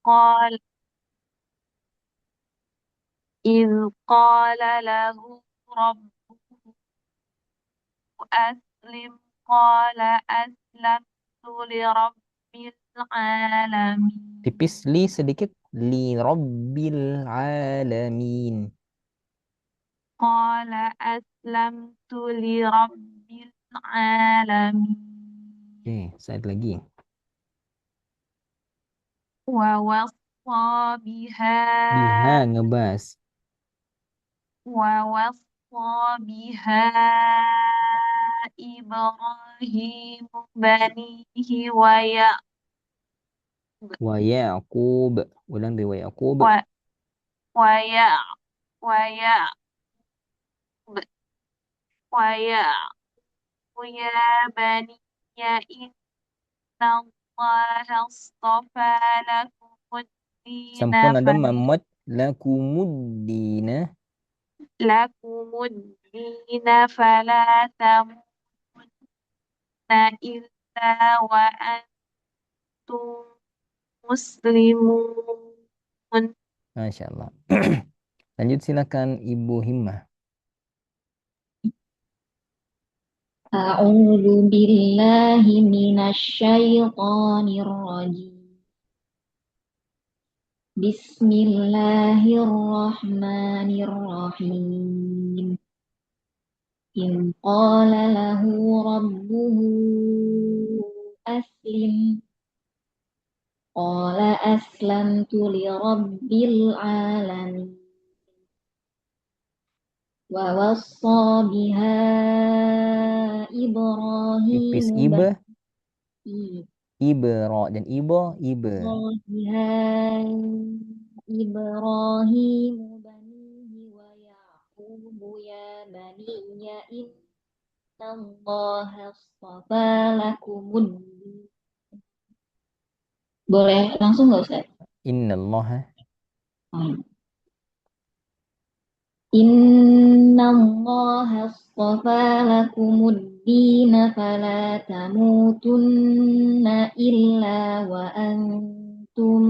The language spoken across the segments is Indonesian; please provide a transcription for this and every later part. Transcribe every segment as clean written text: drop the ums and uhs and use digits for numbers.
قال إذ قال له ربه أسلم قال أسلمت لرب العالمين Tipis li sedikit. Li rabbil alamin. قال أسلمت لرب العالمين Oke, satu lagi. ووصى بها Biha ngebas. ووصى بها إبراهيم بنيه Wa Yaqub. Ulang deh wa Yaqub. و- ويع ويعقوب ويعقوب يا بني إن الله اصطفى لكم Sampun الدين ada mamat lakumuddina. فلا تموتن إلا وأنتم مسلمون. Masya Allah. Lanjut silakan Ibu Himmah. أعوذ بالله من الشيطان الرجيم. بسم الله الرحمن الرحيم. إذ قال له ربه أسلم قال أسلمت لرب العالمين ووصى بها Tipis إبراهيم ibe, بنيه ibro dan ibo, ibe. بها إبراهيم بنيه ويعقوب يا بني إن الله اصطفى لكم الدين. Boleh langsung nggak Ustaz? Innallaha. Inna Allah astafa lakumud-din fala tamutunna illa wa antum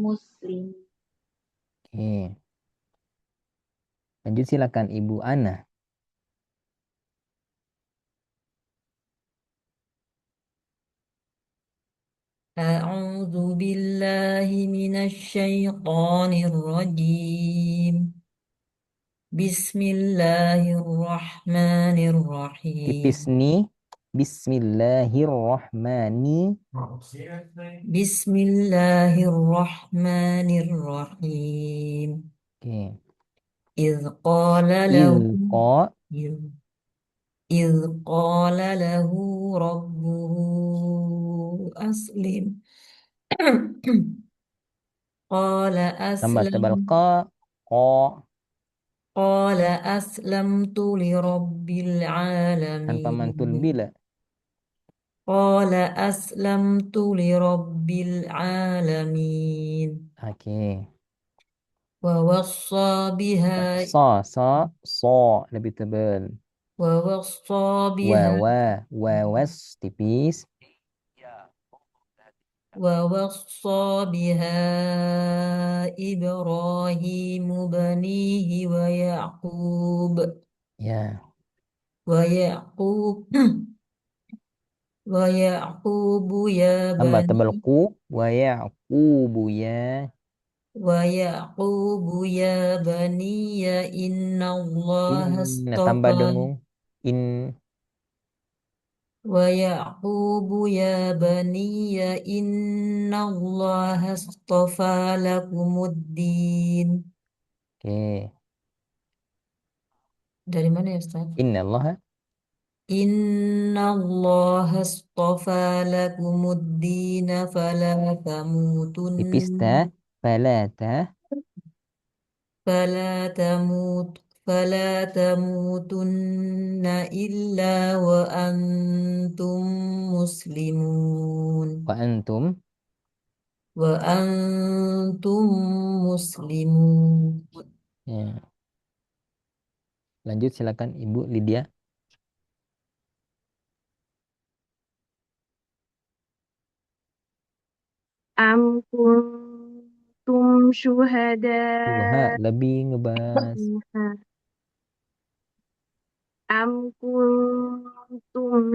muslim. Oke. Lanjut silakan Ibu Ana. أعوذ بالله من الشيطان الرجيم بسم الله الرحمن الرحيم Tipis ni. Bismillahirrahmani. بسم الله الرحمن الرحيم Oke. إذ قال له Ilqa. إذ قال له ربه أسلم قال Tambah tebal أسلم qa. Qa. قال أسلمت لرب Tanpa mantul العالمين bila. قال أسلمت لرب العالمين Oke. ووصى بها Sa. Sa. So. Lebih tebal. ووصى Wa. بها Wa. Wa. Was. Tipis. ووصى بها إبراهيم بنيه Ya. ويعقوب ويعقوب يا Tambah tebal بني ku. Wa ya'qubu ya. ويعقوب يا بني إن الله In. Tambah اصطفى dengung. In. ويعقوب يا بني إن الله اصطفى لكم الدين. Oke. Dari mana ya Ustaz? Innallaha. إن الله اصطفى لكم الدين فلا Tipis تموتن ta. Falata. فلا تموت فلا تموتن إلا وأنتم مسلمون Wa antum. وأنتم مسلمون. Ya. Lanjut silakan Ibu Lydia. أم كنتم Syuha شهداء lebih ngebas. أم كنتم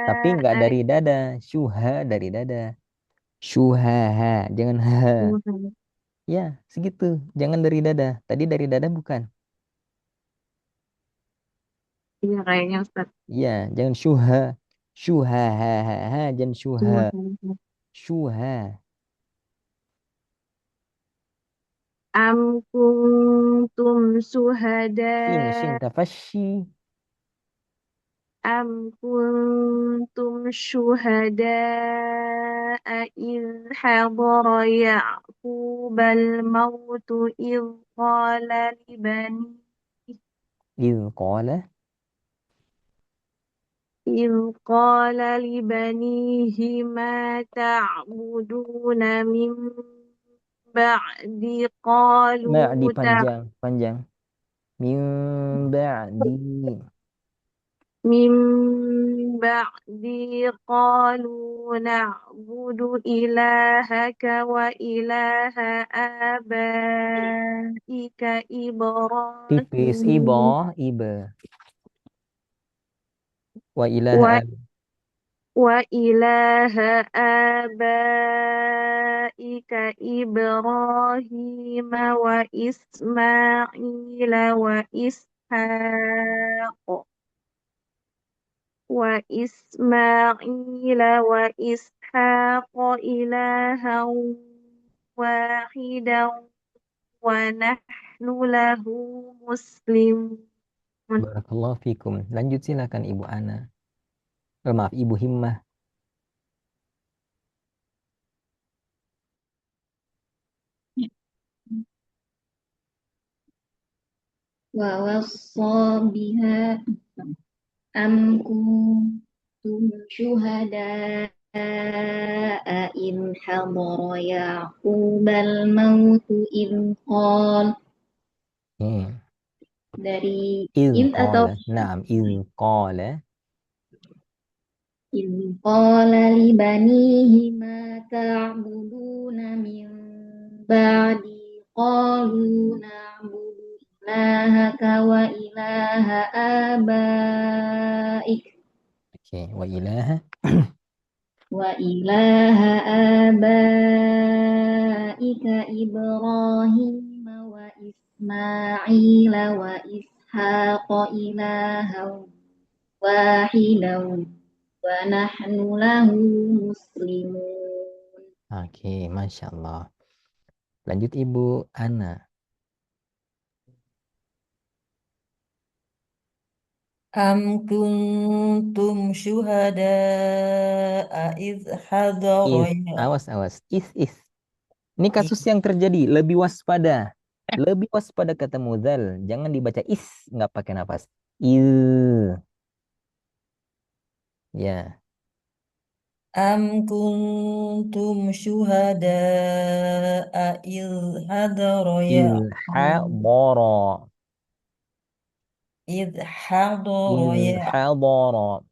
Tapi nggak شهداء dari dada. Syuha dari dada. Syuhaha. Jangan ha. Ya, segitu. Jangan dari dada. Tadi dari dada bukan. Iya kayaknya Ustaz. Iya, jangan syuha. Syuhahaha. Jangan syuha. Syuhada. Syuha. Am kuntum Shin syuhada. tafashi. Am kuntum syuhada إذ حضر يعقوب الموت Qala. إذ قال لبنيه ما تعبدون من بعدي Ma'di قالوا panjang. Panjang. Min ba'di. من بعدي قالوا نعبد إلهك وإله آبائك Tipis. إبراهيم Iba. Wa ilaha وإله آبائك إبراهيم وإسماعيل وإسحاق إلها واحدا ونحن له مسلمون. Barakallahu fikum. Lanjut silakan Ibu Ana. Maaf, Ibu Himmah. ووصى بها أم كنتم شهداء إذ حضر يعقوب الموت Hmm. dari Iz إذ atau qala. Naam, iz qala. إذ قال لبنيه ما تعبدون من بعدي قالوا نعبد إلهك وإله آبائك Oke, wa ilaha. وإله آبائك إبراهيم وإسماعيل وإسحاق إلها واحدا ونحن له مسلمون. Oke, Masya Allah. Lanjut Ibu Ana. Am kuntum syuhada'a idh hadara Awas, awas. Ini kasus yang terjadi. Lebih waspada. Lebih waspada kata mudhal. Jangan dibaca nggak pakai nafas. Il. Ya. Am kuntum syuhada'a idh hadara Il hadara. idh hadara Il hadara.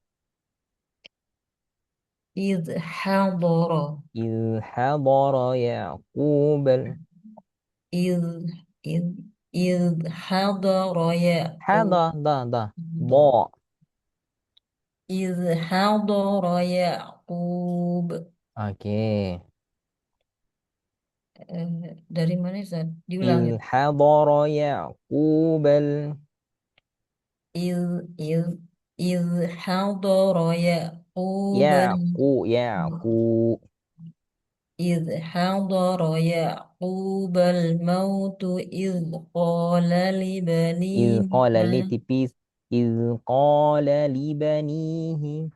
idh hadara Il hadara Ya'qub. idh idh idh hadara Ya'qub Dah. Bo. idh hadara Ya'qub. Oke. Dari mana Ustaz? Diulang ya. Il hadara Ya'qub. إذ إذ إذ حضر يعقوب Ya'qub. إذ حضر يعقوب الموت إذ قال Iz لبنيه qala li ما tipis. Iz qala li banihi.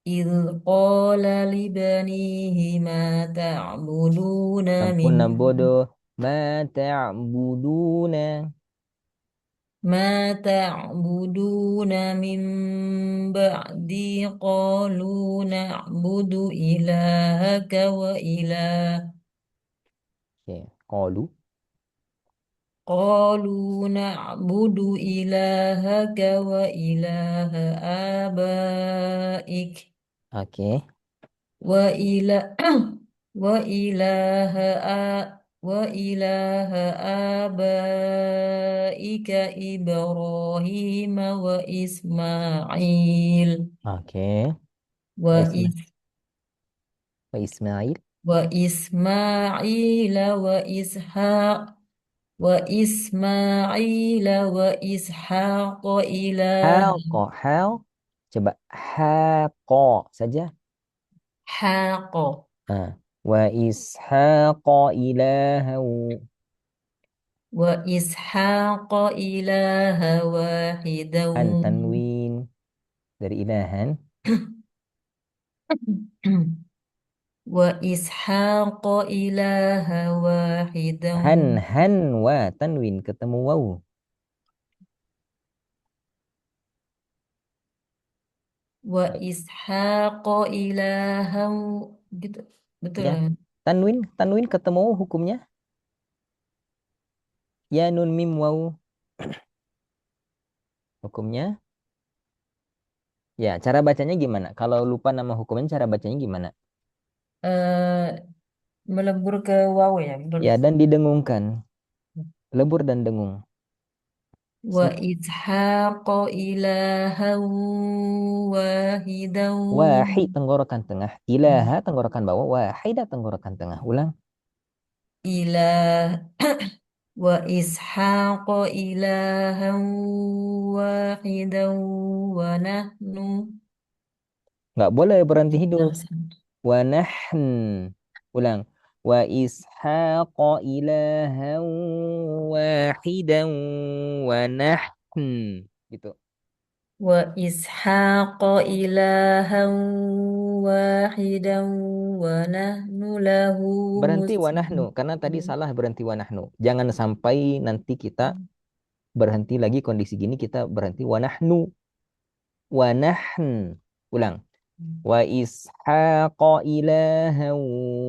إذ قال لبنيه ما تعبدون من Sempurna bodoh. Ma ta'buduna. ما تعبدون من بعدي قالوا نعبد إلهك وإله Oke. Qalu. قالوا نعبد إلهك وإله آبائك Oke. وإله وإله وإله آبائك إبراهيم وإسماعيل Oke. Wa Isma- وإس wa Ismail. وإسماعيل وإسحاق إله Haqo. Hal. Coba. Haqo saja. حاق Ah. Wa ishaqa ilahan. وإسحاق إله واحدا Tanwin. Dari ilahan. وإسحاق إله واحدا Han wa tanwin ketemu waw. وإسحاق إلها gitu betul Ya. kan? Tanwin ketemu waw hukumnya. Ya nun mim waw hukumnya. Ya, cara bacanya gimana? Kalau lupa nama hukumnya cara bacanya gimana? eh melebur ke waw ya betul. Ya, dan didengungkan. Lebur dan dengung. وإسحاق إلها واحدا Wahid tenggorokan tengah. Ilaha tenggorokan bawah. Wahidah tenggorokan tengah. Ulang. إله وإسحاق إلها واحدا ونحن Nggak boleh berhenti hidup. نحسن Wa nahn. Ulang. Wa ishaqa ilahan wahidan wa nahn. Gitu. وإسحاق إلها واحدا ونحن له Berhenti wa nahnu. Karena tadi مسلمون salah berhenti wa nahnu. Jangan sampai nanti kita berhenti lagi kondisi gini kita berhenti wa nahnu. Wa nahn. Ulang. Wa ishaqa ilahan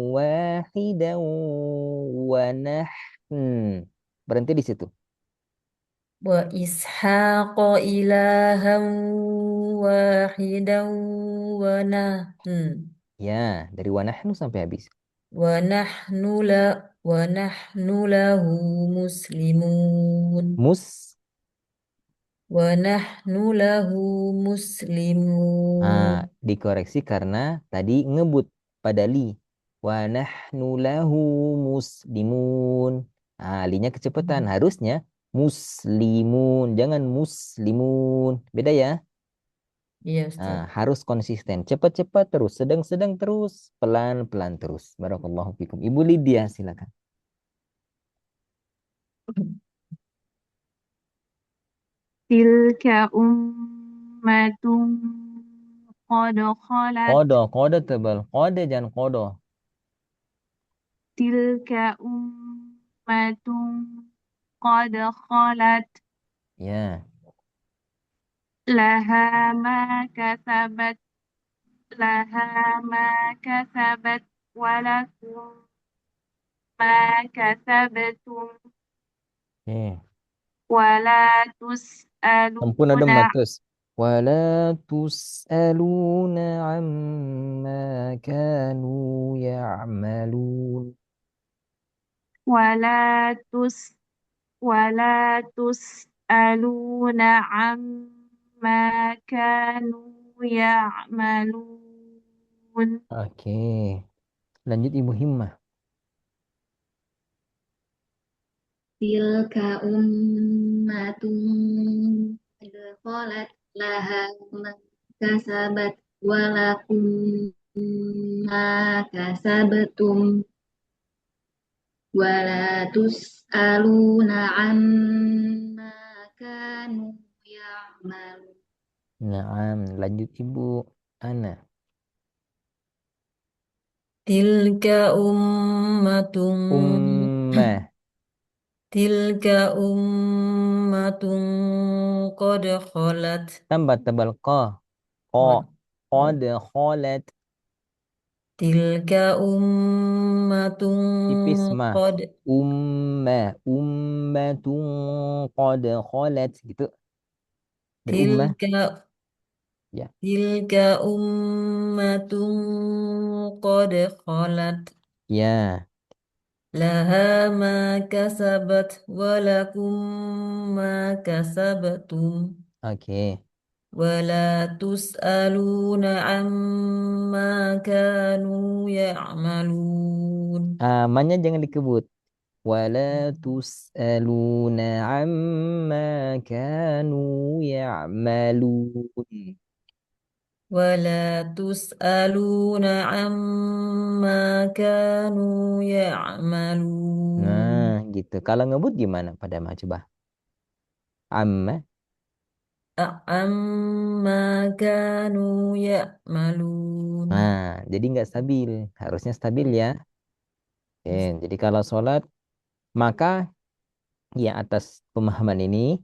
wahidan wa nahn. Berhenti di situ. وإسحاق إلها واحدا ونحن Ya, dari wa nahnu sampai habis. ونحن له مسلمون Mus. ونحن له مسلمون Dikoreksi karena tadi ngebut pada li. Wa nahnu lahu muslimun. Linya kecepatan. Harusnya muslimun. Jangan muslimun. Beda ya. Iya Ustaz. Harus konsisten. Cepat-cepat terus. Sedang-sedang terus. Pelan-pelan terus. Barakallahu fikum. Ibu Lydia silakan. Tilka ummatun qad khalat. Kodo tebal. Kode jangan kodo. Tilka ummatun qad khalat. Ya. Laha ma kasabat. Laha ma kasabat. Walakum ma kasabtum. Oke. Wala Sampuna tus'aluna. dematus. Wala tus'aluna amma kanu ya'malun. Wala tus wala tus'aluna amma kanu ya'malun. Oke. Lanjut Ibu Himmah. Tilka ummatun qad khalat laha ma kasabat walakum ma kasabtum wala tus'aluna amma kanu ya'malun. Naam. Lanjut Ibu Ana. تلك أمة Ummah. تلك أمة قد خلت Tambah tebal qah. Qad kholat. تلك أمة Tipis mah. قد Ummatun qad kholat. Gitu. Dari ummah. تلك Ya. تلك أمة قد خلت Ya, Laha ma kasabat walakum ma kasabtum. oke. ولا تسألون عما كانوا يعملون. Amannya jangan dikebut. Wala tus'aluna amma kanu ya'malun. ولا تسألون عما كانوا Nah, يعملون. gitu. Kalau ngebut gimana pada mah coba? Amma. عما كانوا يعملون. Nah, jadi nggak stabil. Harusnya stabil ya. Oke, jadi kalau sholat, maka ya atas pemahaman ini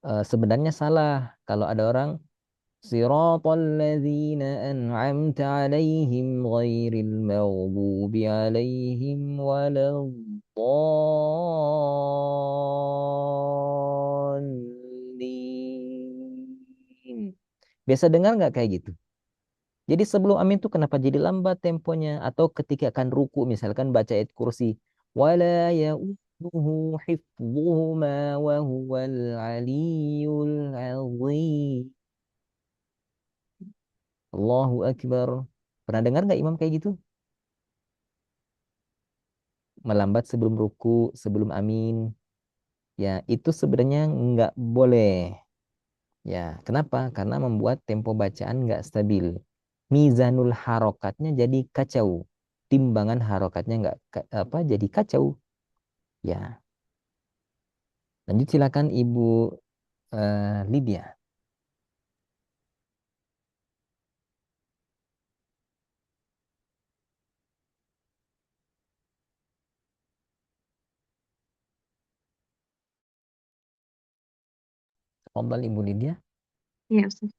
sebenarnya salah. Kalau ada orang siratal ladzina an'amta alaihim ghairil maghdubi alaihim waladdallin. Biasa dengar nggak kayak gitu? Jadi sebelum amin tuh kenapa jadi lambat temponya? Atau ketika akan ruku misalkan baca ayat kursi. Wala ya'uduhu hifdhuhuma wa huwal aliyyul azim. Allahu Akbar. Pernah dengar nggak imam kayak gitu? Melambat sebelum ruku, sebelum amin. Ya, itu sebenarnya nggak boleh. Ya, kenapa? Karena membuat tempo bacaan nggak stabil. Mizanul harokatnya jadi kacau. Timbangan harokatnya nggak apa jadi kacau. Ya, lanjut silakan Ibu Lydia. Tafadhal Ibu Lydia. Ya, Ustaz.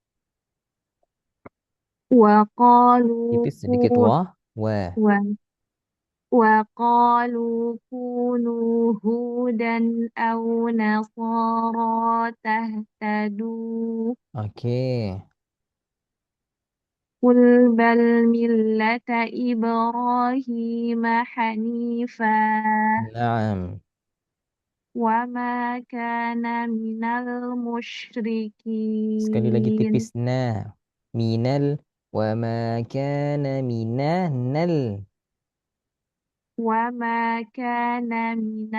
وقالوا Tipis sedikit wah. Wah. كونوا وقالوا كونوا هودا أو نصارى تهتدوا Oke. قل بل ملة إبراهيم حنيفا Naam. وما كان من Sekali lagi tipis المشركين na. Minal wa ma kana minanal. وما كان من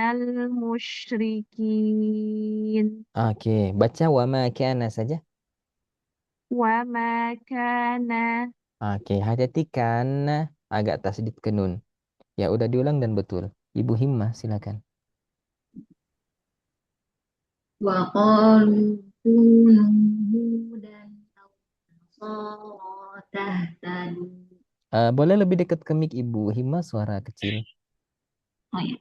المشركين Oke, baca wa ma kana saja. وما كان Oke, hati-hati karena agak tasdid ke nun. Ya udah diulang dan betul. Ibu Himmah silakan. وقالوا كونوا هودا أو نصارى تهتدوا. Boleh lebih dekat ke mic Ibu Himmah suara kecil. Oh ya.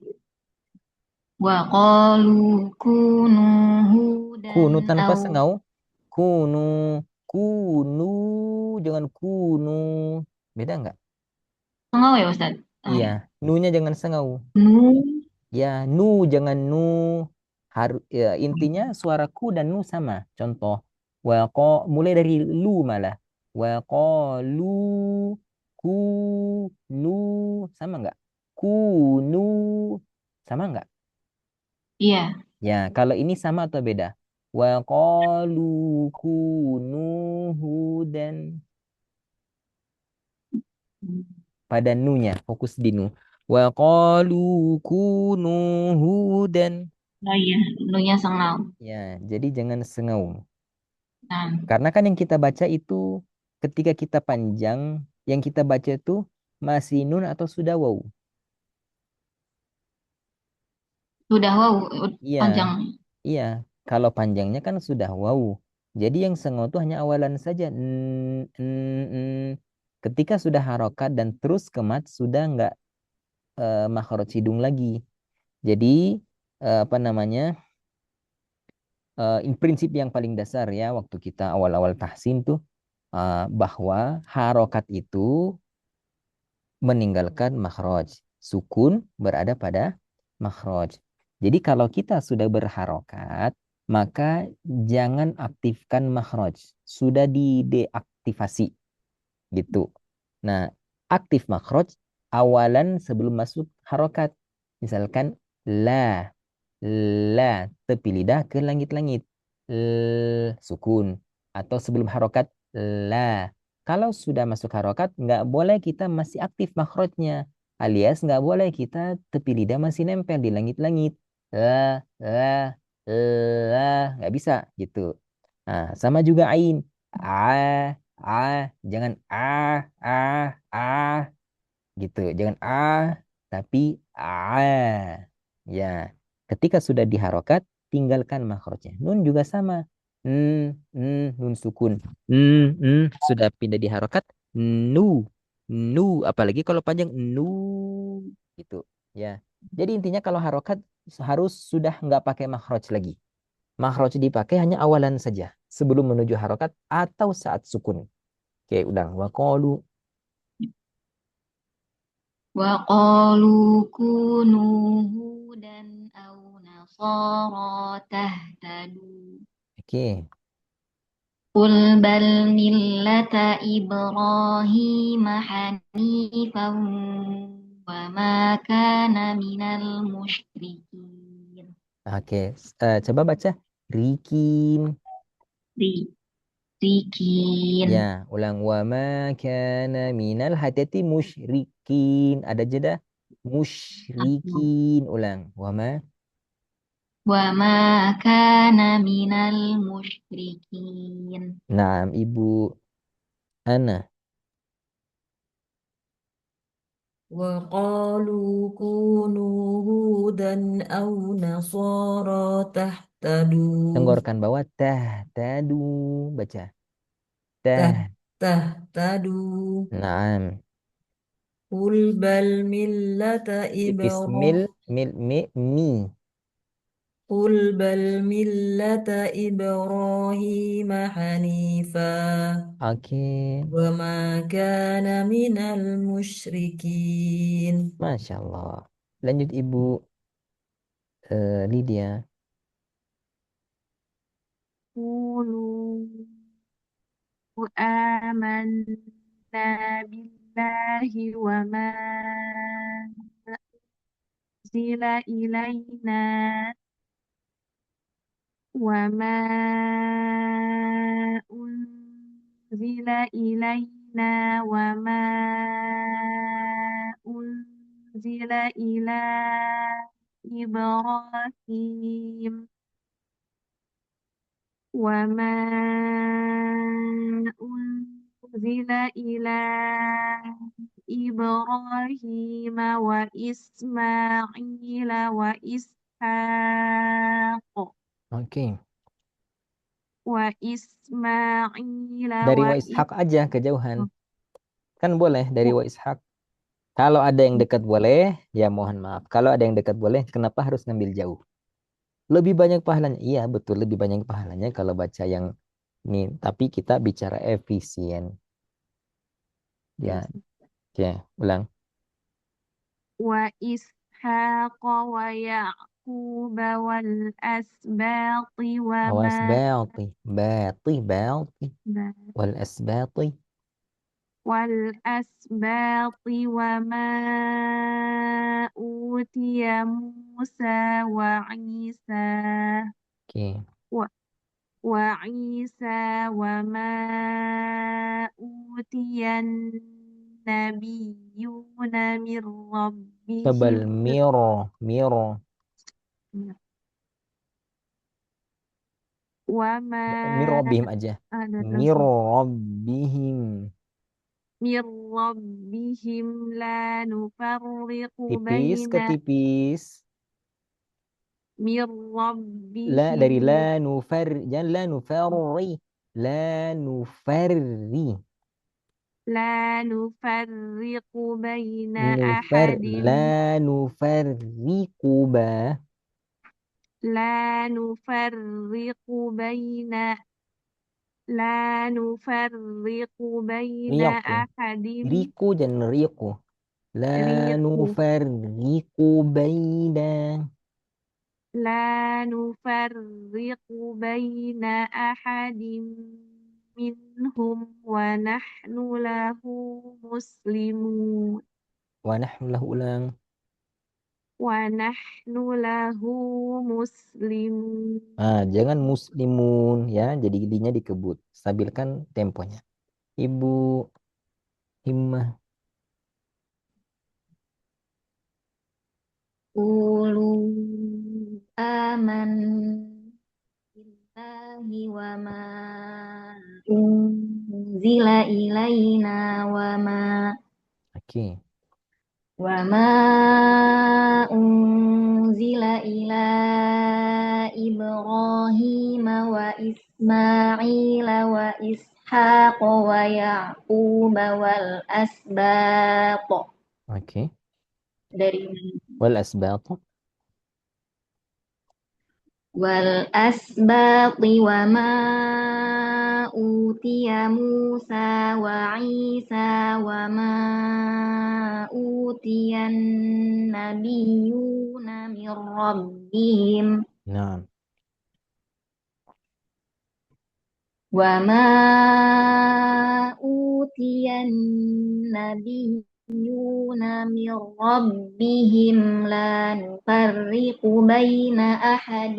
وقالوا كونوا هودا Kunu tanpa أو sengau. Kunu, kunu, jangan kunu. Beda nggak? Tengah ya Ustaz? Oh Iya, ya. nunya jangan sengau. Nu. Ya, nu jangan nu. Ya, intinya suara ku dan nu sama. Contoh, mulai dari lu malah. Wa lu ku nu sama nggak? Ku nu sama nggak? Iya. Ya, kalau ini sama atau beda? Wa qalu kunu hudan. Pada nunya, fokus di nu. Wa qalu kunu hudan. Oh iya, nunya sengau. Ya, jadi jangan sengau. Nah, Karena kan yang kita baca itu ketika kita panjang, yang kita baca itu masih nun atau sudah wow. sudah wow, Iya, panjang. iya. Kalau panjangnya kan sudah wow. Jadi yang sengau itu hanya awalan saja. Ketika sudah harokat dan terus kemat sudah nggak makhraj hidung lagi. Jadi apa namanya? Prinsip yang paling dasar ya waktu kita awal-awal tahsin tuh bahwa harokat itu meninggalkan makhraj. Sukun berada pada makhraj. Jadi kalau kita sudah berharokat, maka jangan aktifkan makhraj. Sudah dideaktivasi gitu. Nah, aktif makhraj awalan sebelum masuk harokat. Misalkan la, tepi lidah ke langit-langit. Sukun. Atau sebelum harokat la. Kalau sudah masuk harokat, nggak boleh kita masih aktif makhrajnya. Alias nggak boleh kita tepi lidah masih nempel di langit-langit. Nggak bisa gitu. Nah, sama juga ain. Jangan gitu. Jangan tapi ya. Ketika sudah diharokat, tinggalkan makhrajnya. Nun juga sama. Nun sukun. Sudah pindah di harokat. Nu, apalagi kalau panjang nu, gitu. Ya. Jadi intinya kalau harokat harus sudah nggak pakai makhraj lagi. Makhraj dipakai hanya awalan saja sebelum menuju harokat atau saat sukun. Oke, udah. Waqalu. وقالوا كونوا هودا أو نصارى تهتدوا Oke. قل بل ملة إبراهيم حنيفا وما كان من المشركين. Oke. Coba baca. Rikin. Rikin. Ya, ulang wa ma kana minal hati-hati musyrikin. Ada jeda musyrikin. Ulang. Wa ma. وما كان من المشركين. Naam, Ibu Ana. وقالوا كونوا هودا أو نصارى تهتدوا Tenggorkan bawah tadu. Baca. ته Tah. تهتدوا Naam. قل بل ملة Tipis إبراهيم mi. قل بل ملة إبراهيم حنيفا Oke. وما كان من المشركين. Masya Allah. Lanjut Ibu Lydia. قولوا آمنا بالله وما أنزل إلينا وما أنزل إلينا وما أنزل إلى إبراهيم وما أنزل إلى إبراهيم وإسماعيل Oke. وإسماعيل Dari wa ishaq aja kejauhan. Kan boleh dari wa ishaq. Kalau ada yang dekat boleh, ya mohon maaf. Kalau ada yang dekat boleh, kenapa harus ngambil jauh? Lebih banyak pahalanya. Iya, betul lebih banyak pahalanya kalau baca yang ini. Tapi kita bicara efisien. Ya, oke, ulang. وإسحاق ويعقوب والأسباط Awas bati, bati. Wal asbati. والأسباط وما أوتي موسى Oke. و- وعيسى وما أوتي النبيون من Tabal ربهم miro. وما Mir rabbihim aja. ada Mir langsung rabbihim. من ربهم لا نفرق Tipis ke بين tipis. من La dari ربهم la nufar. Jangan la nufarri. La nufarri. لا نفرق بين Nufar. أحد La nufarriku ba. لا نفرق بين لا نفرق بين Riyaku. أحد Riku jangan riku. La ريق nufarriku baina. لا نفرق بين أحد منهم ونحن له مسلمون Wa nahnu lahu ulang. wa nahnu lahu muslimun. Jangan muslimun ya. Jadi linya dikebut. Stabilkan temponya. Ibu Himmah. Qulu aman billahi wa ma unzila ilaina Oke. wa ma unzila ila Ibrahim wa Ismail wa Ishaq wa Yaqub wal asbaq Oke. dari Wal asbaq. والأسباط وما أوتي موسى وعيسى وما أوتي النبيون من ربهم Nah. وما أوتي النبيون من ربهم لا نفرق بين أحد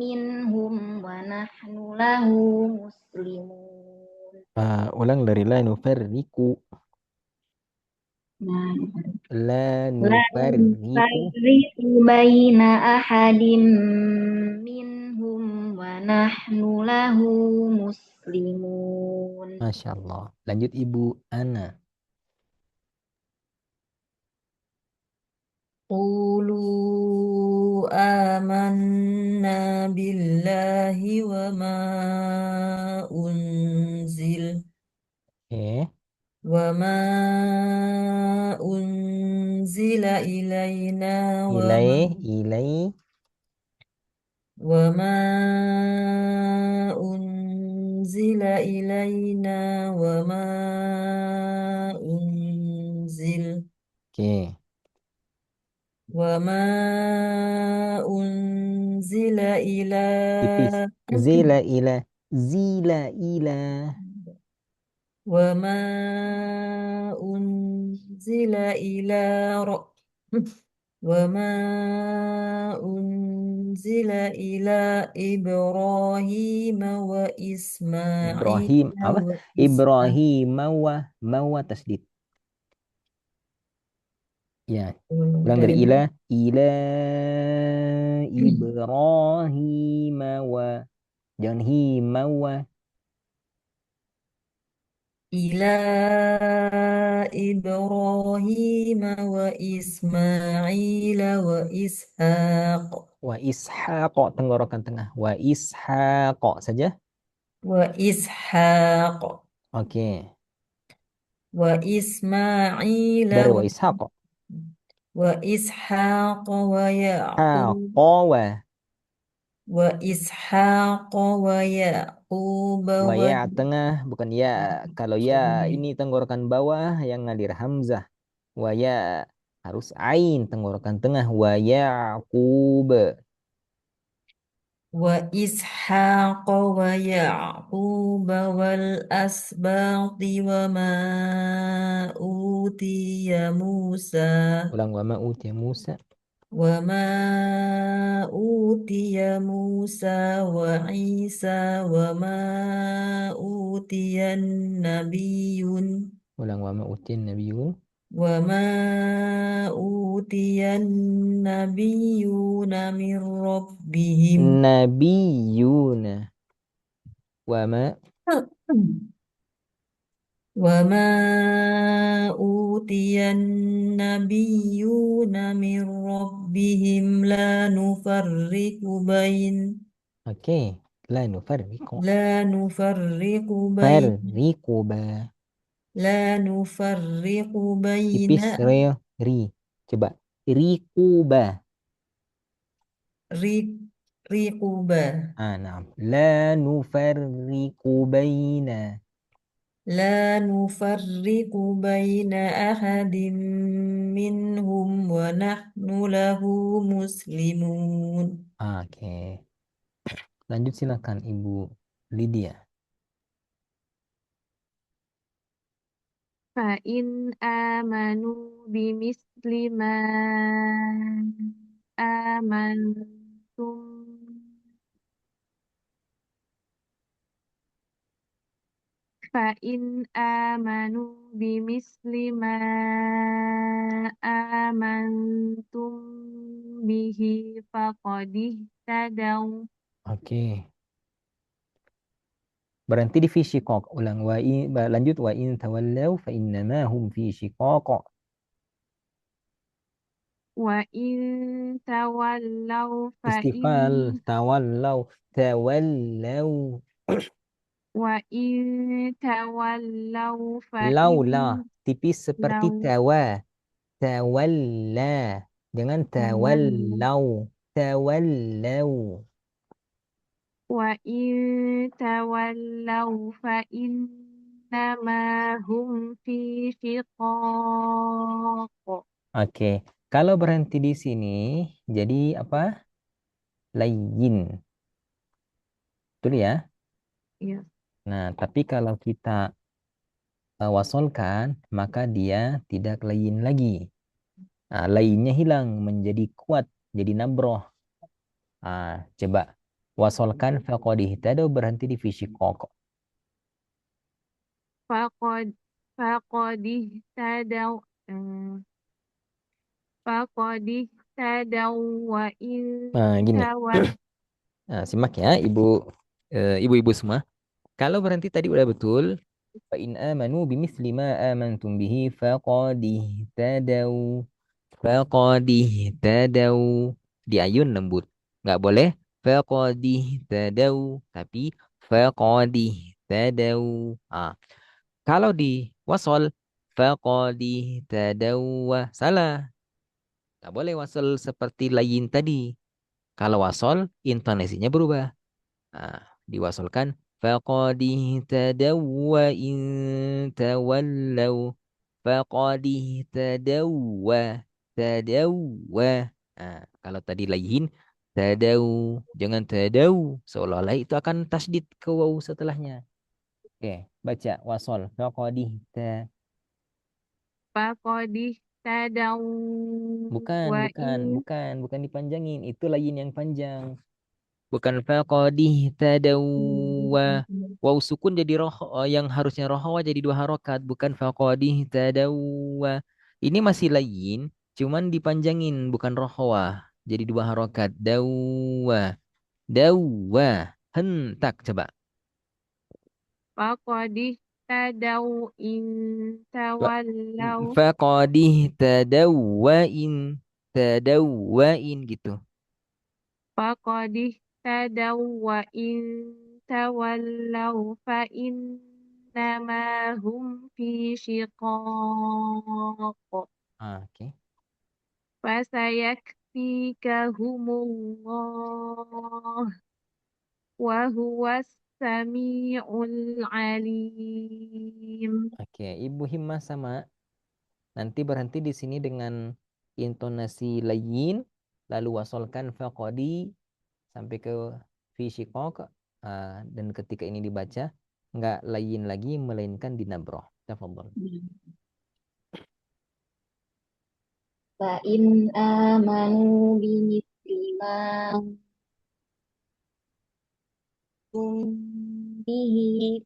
منهم ونحن له مسلمون. Ulang dari la nufarriqu. La لا nufarriqu. نفرق بين أحد منهم ونحن له مسلمون. Masya Allah. Lanjut Ibu Ana. قولوا آمنا بالله وما أنزل Oke. وما أنزل إلينا Ilai. وما أنزل إلينا وما أنزل Oke. وما أنزل إلى Tipis. Zila ila. وما أنزل إلى وما أنزل إلى إبراهيم وإسماعيل Ibrahim. Apa? وإسحاق Ibrahim mawa tasdid. Ya. Ulang dari dari ila Ibrahim wa. Jangan himawa. إلى إبراهيم وإسماعيل وإسحاق Wa ishaq. Tenggorokan tengah. Wa ishaq saja. وإسحاق Oke. وإسماعيل Dari wa ishaq. وإسحاق ويعقوب Haqa وإسحاق ويعقوب wa ya tengah bukan ya. Kalau ya ini tenggorokan bawah yang ngalir hamzah. Wa ya harus ain tenggorokan tengah. Wa Yaqub. وإسحاق ويعقوب والأسباط وما أوتي موسى Ulang wa ma utiya Musa. وما أوتي موسى وعيسى وما أوتي النبيون Ulang wa ma utiya nabiyun. وما أوتي النبيون من ربهم Nabiyuna. Wa ma وما أوتي النبيون من ربهم Oke. La nufarriqu. لا نفرق بين Farriqu ba. لا نفرق بين Tipis ri. Coba. Riquba. رقبة Naam. La nufarriqu baina. لا نفرق بين أحد منهم ونحن له مسلمون. Oke. Lanjut silakan Ibu Lydia. فإن آمنوا بمثل ما آمنتم فإن آمنوا بمثل ما آمنتم به فقد اهتدوا. Oke. Berhenti di fi syiqaq. Ulang lanjut wa in tawallaw fa innama hum fi syiqaq. وإن تولوا Istifal tawallaw tawallaw وإن تولوا laula فإن tipis seperti لو tawalla. Jangan تولوا tawallaw. Tawallaw. وإن تولوا فإنما هم في شقاق. Oke. Kalau berhenti di sini jadi apa? Layyin. Betul ya? Ya. Nah, tapi kalau kita wasolkan, maka dia tidak layin lagi. Nah, lainnya hilang menjadi kuat, jadi nabroh. Coba wasolkan faqadih tado berhenti di fisikok. فقد فقد اهتدوا فقد اهتدوا وإن Nah, gini. تولوا Nah, simak ya, ibu-ibu semua. Kalau berhenti tadi udah betul. Fa in amanu bimithli ma amantum bihi faqadih tadau. Faqadih tadau. Di ayun lembut. Nggak boleh faqadih tadau. Tapi faqadih tadau. Kalau di wasol faqadih tadawwa. Salah. Nggak boleh wasol seperti lain tadi. Kalau wasol intonasinya berubah. Nah, diwasolkan faqadih tadawwa in tawallaw. Faqadih tadawwa. Tadawwa. Nah, kalau tadi lain tadau, jangan tadau, seolah-olah itu akan tasdid ke waw setelahnya. Oke, baca wasol faqadih فقد اهتدوا bukan bukan وإن bukan bukan dipanjangin, itu lain yang panjang. Bukan faqadih tadawwa. Waw sukun jadi yang harusnya rohawa jadi 2 harokat. Bukan faqadih tadawwa. Ini masih lain, cuman dipanjangin, bukan rohawa. Jadi 2 harokat. Dawwa. Dawwa. Hentak coba. فقد اهتدوا إن Fa- تولوا Faqadih tadawwain. Tadawwain gitu. فقد اهتدوا وإن تولوا فإنما هم في شقاق. Oke. فسيكفيكهم الله وهو السميع العليم. Oke, Ibu Himmah sama. Nanti berhenti di sini dengan intonasi layin, lalu wasolkan faqadi sampai ke fi syiqaq, dan ketika ini dibaca nggak layin lagi melainkan di nabroh. Tafadhol. فإن آمنوا بمثل ما آمنتم به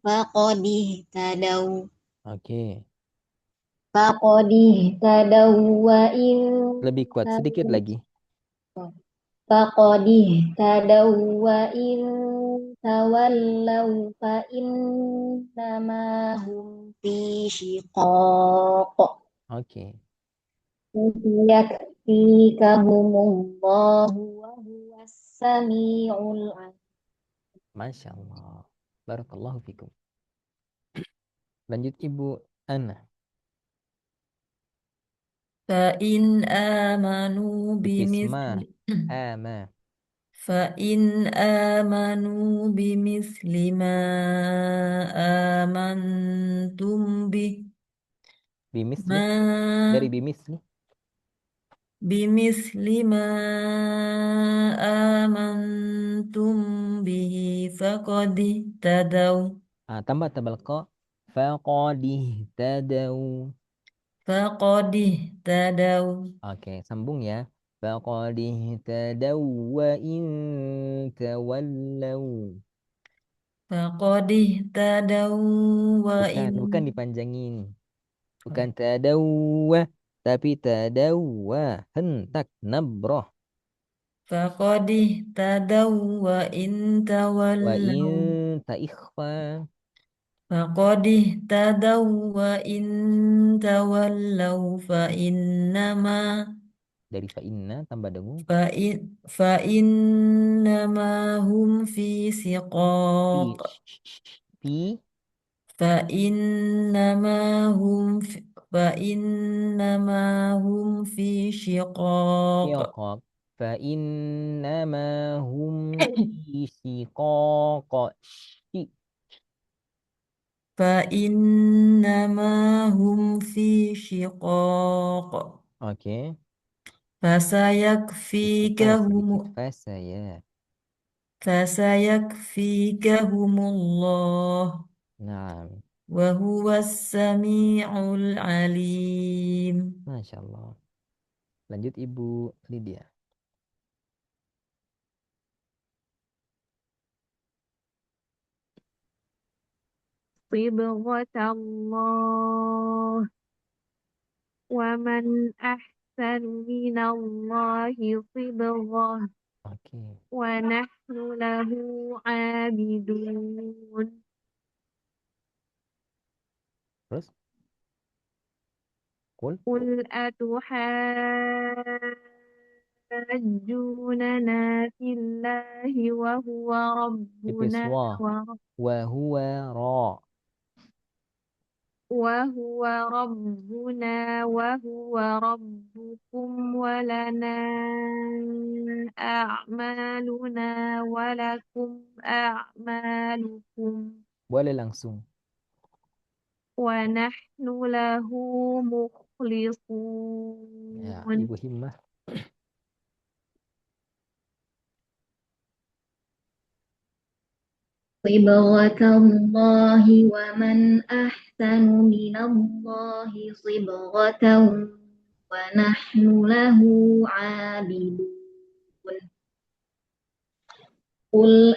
فقد اهتدوا Oke, فقد اهتدوا وإن lebih kuat sedikit lagi. فقد اهتدوا وإن تولوا فإنما هم في شقاق Oke, يكفيكهم الله وهو السميع العليم. Masya Allah. Barakallahu fikum. Lanjut Ibu Ana. فإن آمنوا Tipis بمثل ama. فإن آمنوا بمثل ما آمنتم به Bimisli. Dari ما bimisli. بمثل ما آمنتم به فقد اهتدوا Tambah tabal ko. faqad ihtadaw. faqad ihtadaw Oke, sambung ya. Faqad ihtadaw wa in tawallaw. faqad ihtadaw wa in Bukan dipanjangin. Bukan tadawwa, tapi tadawwa. Hentak nabroh. faqad ihtadaw wa in Wa tawallaw in ikhfa. faqad ihtadaw wa in tawallaw fa innama Dari fa inna tambah dengung. فإنما هم في Pi. شقاق Pi. فإنما هم في فإنما هم في شقاق Shiqaq. Fa innama hum fi shiqaq. Shi. فإنما هم في شقاق Oke. Istighfar sedikit. فسيكفيكهم Fasaya. فسيكفيكهم الله Nah, وهو السميع العليم. Masya Allah. Lanjut Ibu Lydia. صبغة الله ومن أحسن من الله صبغة Oke. ونحن له عابدون Terus? Kul. قل أتحاجوننا في الله وهو Tipis ربنا wa. Wa huwa ra. وهو ربنا وهو ربكم ولنا أعمالنا ولكم أعمالكم Boleh langsung. ونحن له Ya, مخلصون Ibu Himmah. صبغة الله ومن أحسن من الله صبغة ونحن له عابدون قل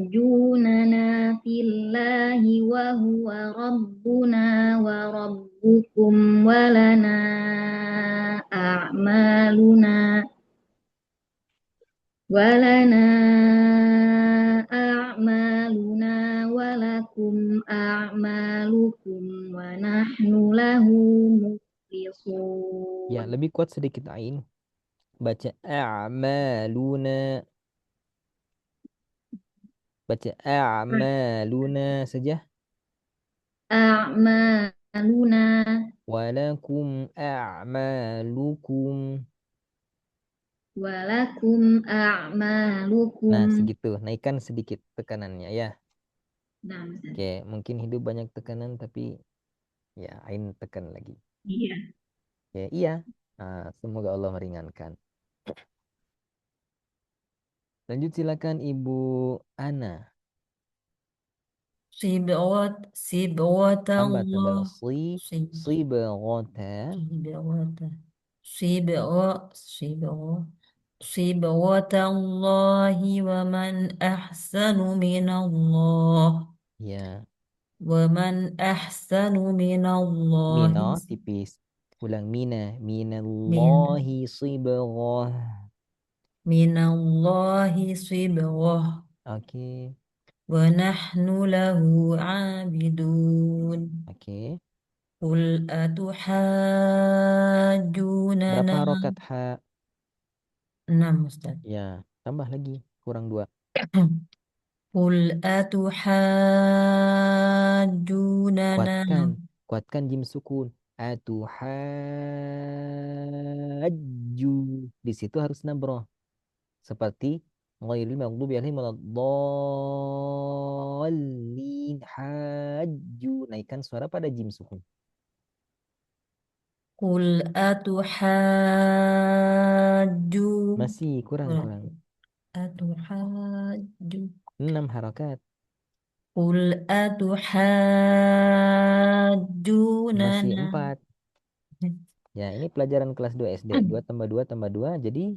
أتحاجوننا في الله وهو ربنا وربكم ولنا أعمالنا ولكم أعمالكم ونحن له مخلصون. Ya, lebih kuat sedikit ain. Baca a'maluna. Baca a'maluna saja. أعمالنا Walakum a'malukum. ولكم أعمالكم. Nah, segitu. Naikkan sedikit tekanannya ya. Nah, Ustaz. Oke, mungkin hidup banyak tekanan tapi ya, ain tekan lagi. Iya. Ya, iya. Nah, semoga Allah meringankan. Lanjut silakan Ibu Ana. صبغة Tambah tebal. الله Sibghata. صبغة صبغة صبغة الله ومن أحسن من الله Ya, ومن أحسن من الله mino tipis. Ulang mina. من Minallahi sibghah. من الله صبغة Oke, ونحن له عابدون oke. قل Berapa أتحاجوننا harokat ha? نعم أستاذ Ya, tambah lagi. Kurang 2. قل أتحاجوننا Kuatkan. Kuatkan jim sukun. Atuhajju. Di situ harus nabroh. Seperti ghairil maghdubi alaihim waladdallin. Hajju. Naikkan suara pada jim sukun. قل أتحاجوا Masih kurang. أتحاجوا 6 harokat. Qul Masih atuhajjunana. 4. Ya, ini pelajaran kelas 2 SD. 2 tambah 2 tambah 2 jadi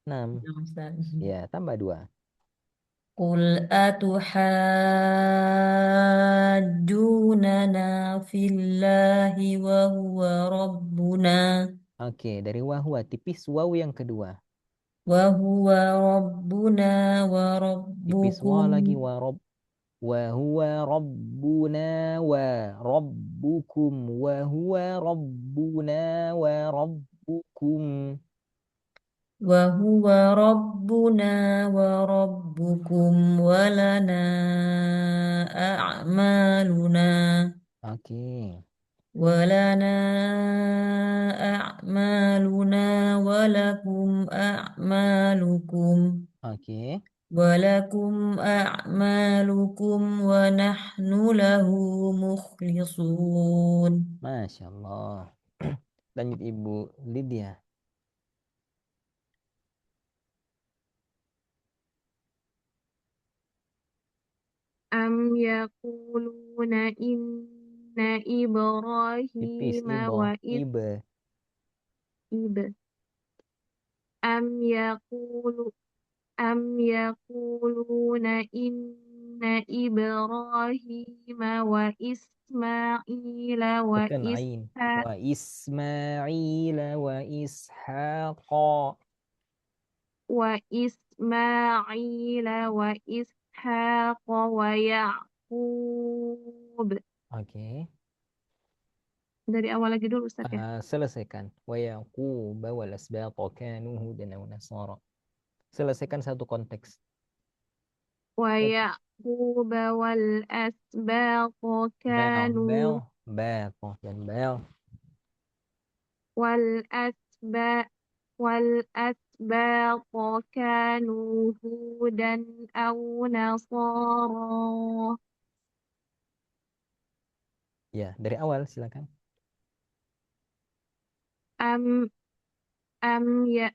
6. Ya, Ustaz. Ya, tambah 2. Qul atuhajjunana fillahi wa huwa rabbuna Oke, dari wahwa tipis waw yang kedua. wa huwa rabbuna wa Tipis wa rabbukum lagi wa huwa rabbuna wa rabbukum wa huwa rabbuna wa rabbukum. wa huwa rabbuna wa rabbukum wa lana a'maluna Oke. wa lana a'maluna wa lakum a'malukum Oke. ولكم أعمالكم ونحن له مخلصون. Masya Allah. Lanjut Ibu Lydia. Am yaquluna inna Tipis Ibrahim ibo. wa Ibe. ib am yaqulu am yaquluna inna Ibrahim wa Ismaila Tekan ain. Wa Ismail wa Ishaqa. Wa Ishaq wa Yaqub. Oke. Dari awal lagi dulu Ustaz ya. Selesaikan. Wa Yaqub wal asbaqa kanu hudan wa nasara. Selesaikan satu konteks. Wa Yaqub wal asbaq Bel, kanu bel, bel, dan bel. wal asbaq والأسباط كانوا هودا أو نصارى. Ya, dari awal silakan. أم أم ي...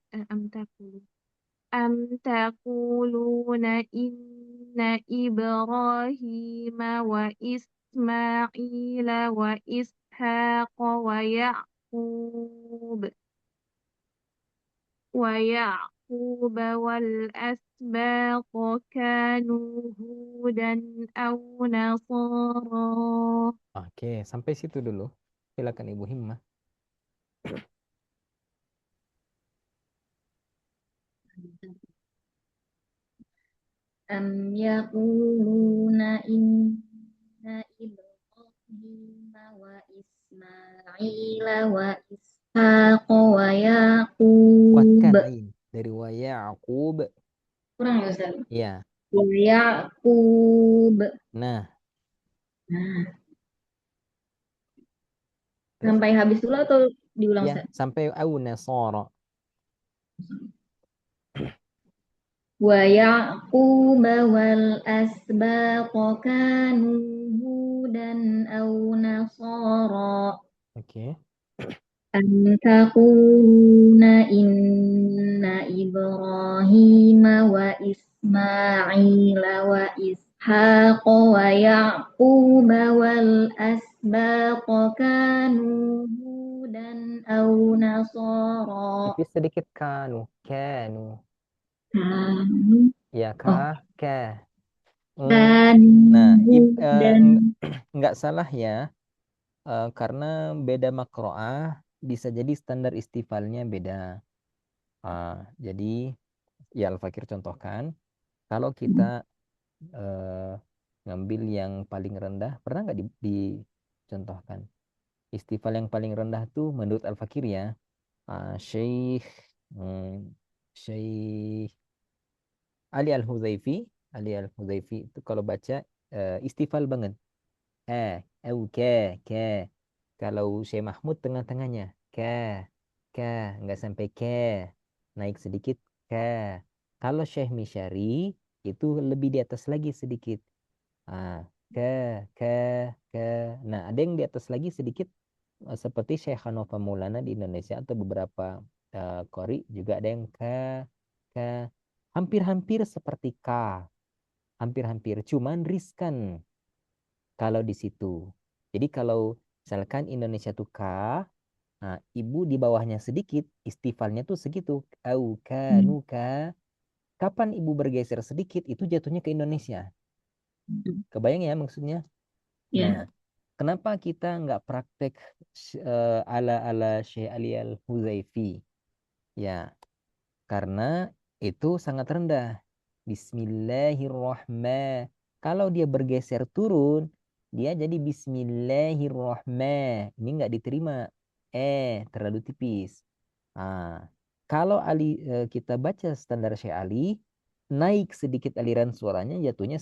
أم تقولون إن إبراهيم وإسماعيل وإسحاق ويعقوب والأسباط كانوا هودا أو نصارى. Oke, sampai situ dulu. Silakan Ibu Himmah. Am yaquluna inna Ibrahim wa Ismaila wa Ishaq wa Kuatkan Yaqub. ain. Dari wa Ya'qub. Kurang ya Ustaz? Ya. Wa Yaqub. Nah, Nah, terus sampai habis dulu atau diulang ya Ustaz? sampai au nasara. Wa Yaqub wal asbaq kanu hudan aw nasara. Oke. أم تقولون إن إبراهيم وإسماعيل وإسحاق ويعقوب والأسباط كانوا هودا أو نصارى. Tipis sedikit kanu. Kanu. كانوا Ya, oh ka. Nah, كانوا هودا. nggak salah ya. Karena beda makroah, bisa jadi standar istifalnya beda. Jadi, ya Al-Fakir contohkan, kalau kita ngambil yang paling rendah, pernah nggak dicontohkan? Istifal yang paling rendah tuh menurut Al-Fakir ya, Syekh Syekh Ali Al-Huzaifi, itu kalau baca istifal banget. Au ke. Kalau Syekh Mahmud tengah-tengahnya, ke, nggak sampai ke, naik sedikit ke. Kalau Syekh Misyari itu lebih di atas lagi sedikit. Ah, ke, ke, ke. Nah, ada yang di atas lagi sedikit seperti Syekh Hanofa Maulana di Indonesia atau beberapa qori juga ada yang ke, hampir-hampir seperti ka. hampir-hampir, cuman riskan kalau di situ. Jadi kalau misalkan Indonesia tuh ka, nah, ibu di bawahnya sedikit, istifalnya tuh segitu. Au kanu ka. Kapan ibu bergeser sedikit, itu jatuhnya ke Indonesia. Kebayang ya maksudnya? Nah, Ya. kenapa kita nggak praktek ala-ala Syekh Ali Al-Huzaifi? Ya, karena itu sangat rendah. Bismillahirrahmanirrahim. Kalau dia bergeser turun, dia jadi Bismillahirrahmanirrahim. Ini nggak diterima. Terlalu tipis. Nah, kalau kita baca standar Syekh Ali, naik sedikit aliran suaranya jatuhnya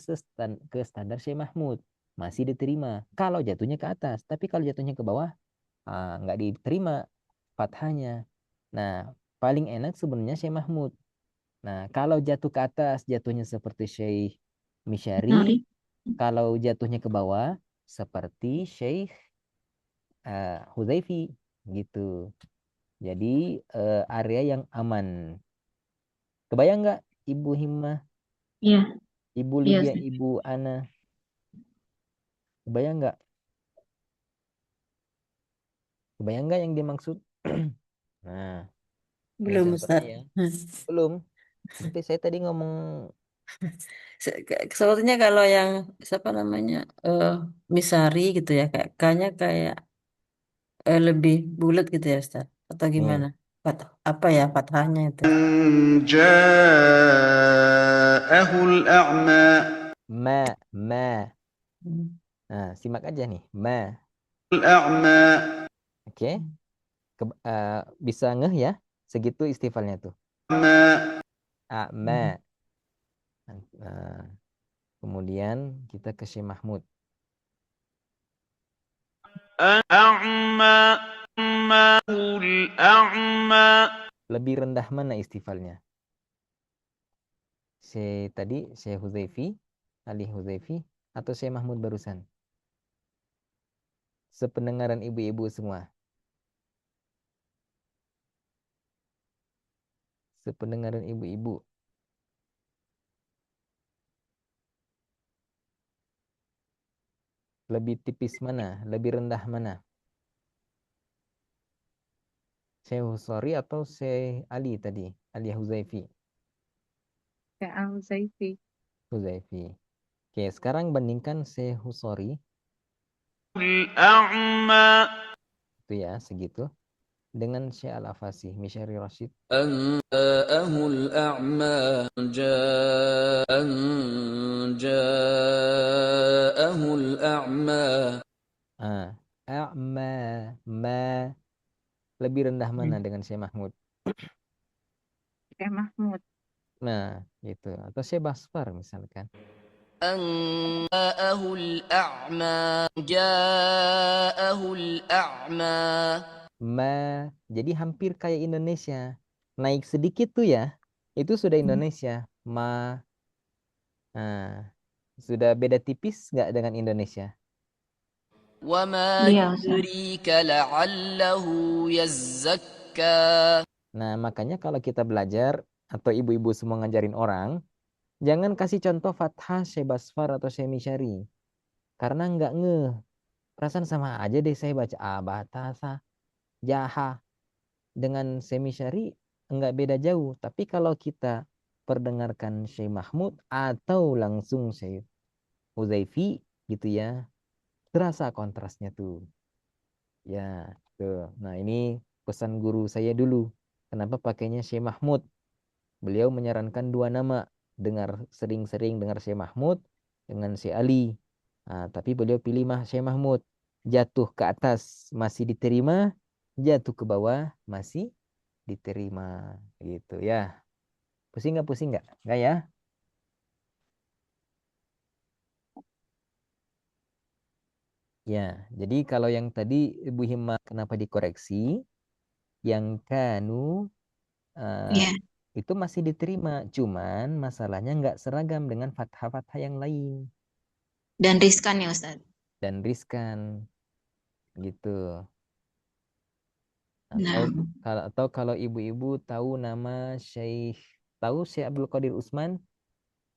ke standar Syekh Mahmud. Masih diterima. Kalau jatuhnya ke atas. Tapi kalau jatuhnya ke bawah, nggak diterima fathahnya. Nah, paling enak sebenarnya Syekh Mahmud. Nah, kalau jatuh ke atas, jatuhnya seperti Syekh Misyari. Mari. Kalau jatuhnya ke bawah, seperti Syekh Huzaifi. Gitu. Jadi, area yang aman. Kebayang nggak, Ibu Himmah, Ya. Ibu Ya, Lydia, Ustaz. Ibu Ana? Kebayang nggak? Kebayang nggak yang dimaksud? Nah, ini Belum, contohnya Ustaz. ya. Belum. Tapi saya tadi ngomong Sebetulnya kalau yang siapa namanya Misari gitu ya kayak kayaknya kayak lebih bulat gitu ya Ustaz atau gimana? nih, Apa ya fathahnya itu? أن جاءه الأعمى ma. Hmm. Nah, simak aja nih. Ma. الأعمى Oke. Bisa ngeh ya? Segitu istifalnya tuh. ما Ma. Nah, kemudian kita ke Syekh Mahmud. أعمى ما الأعمى Lebih rendah mana istifalnya? Syekh Huzaifi, Ali Huzaifi, atau Syekh Mahmud barusan? Sependengaran ibu-ibu semua. Sependengaran ibu-ibu. Lebih tipis mana? Lebih rendah mana? Syekh Husari atau Syekh Ali tadi? Ali Huzaifi. Ke Al-Zaifi. Huzaifi. Oke, sekarang bandingkan Syekh Husari. الأعمى Itu ya, segitu. Dengan Syekh Al-Afasi, Misyari Rashid. أن جاءه الأعمى جاءه الأعمى A'ma. Ma. Lebih rendah mana dengan Syekh Mahmud? Ke Mahmud. Nah, gitu. Atau Syekh Basfar misalkan. أن جاءه الأعمى جاءه الأعمى Ma. Jadi hampir kayak Indonesia. Naik sedikit tuh ya. Itu sudah Indonesia. Ma. Nah, sudah beda tipis nggak dengan Indonesia? وما Iya, Ustaz. يدريك لعله يزكى Nah, makanya kalau kita belajar atau ibu-ibu semua ngajarin orang, jangan kasih contoh fathah Syekh Basfar atau Syekh Misyari. Karena nggak ngeh. Perasaan sama aja deh saya baca abatasa, jaha. Dengan Syekh Misyari nggak beda jauh. Tapi kalau kita perdengarkan Syekh Mahmud atau langsung Syekh Huzaifi gitu ya, terasa kontrasnya tuh. Ya, tuh. Nah, ini pesan guru saya dulu. Kenapa pakainya Syekh Mahmud? Beliau menyarankan dua nama. Sering-sering dengar Syekh Mahmud dengan Syekh Ali. Nah, tapi beliau pilih Syekh Mahmud. Jatuh ke atas masih diterima, jatuh ke bawah masih diterima. Gitu ya. Pusing nggak? Pusing nggak? Nggak ya? Ya, jadi kalau yang tadi Ibu Hima kenapa dikoreksi? Yang kanu Ya. itu masih diterima, cuman masalahnya nggak seragam dengan fathah-fathah yang lain Dan riskan ya, Ustaz. dan riskan gitu. Nah, Atau kalau ibu-ibu tahu Syekh Abdul Qadir Utsman,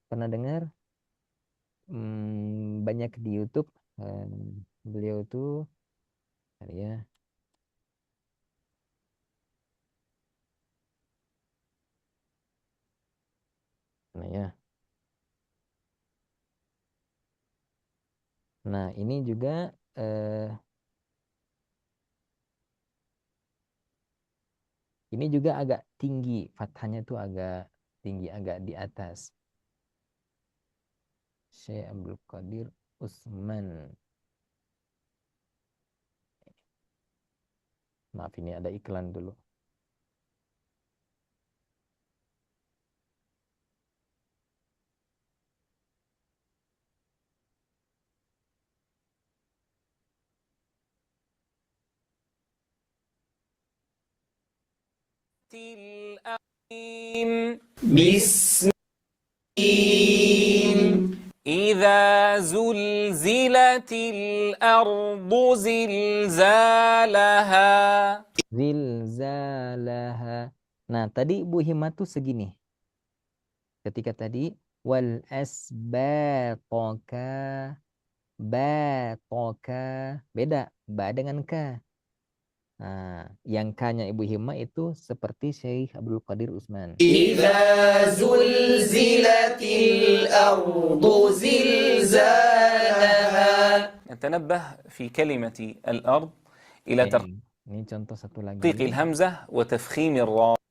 pernah dengar? banyak di YouTube. Beliau tuh ya. Nah ya. Nah, ini juga ini juga agak tinggi, fathahnya tuh agak tinggi, agak di atas. Syekh Abdul Qadir Utsman. Maaf, ini ada iklan dulu. بسم إذا زلزلت الأرض زلزالها Zilzalaha. Nah, tadi Ibu Hima tuh segini. Ketika tadi wal asbatoka batoka beda ba dengan ka. Nah, yang ka-nya Ibu Hima itu seperti Syekh Abdul Qadir Utsman. إذا زلزلت الأرض زلزالها نتنبه في كلمة الأرض إلى Ini contoh satu lagi. ترقيق الهمزة وتفخيم الراء.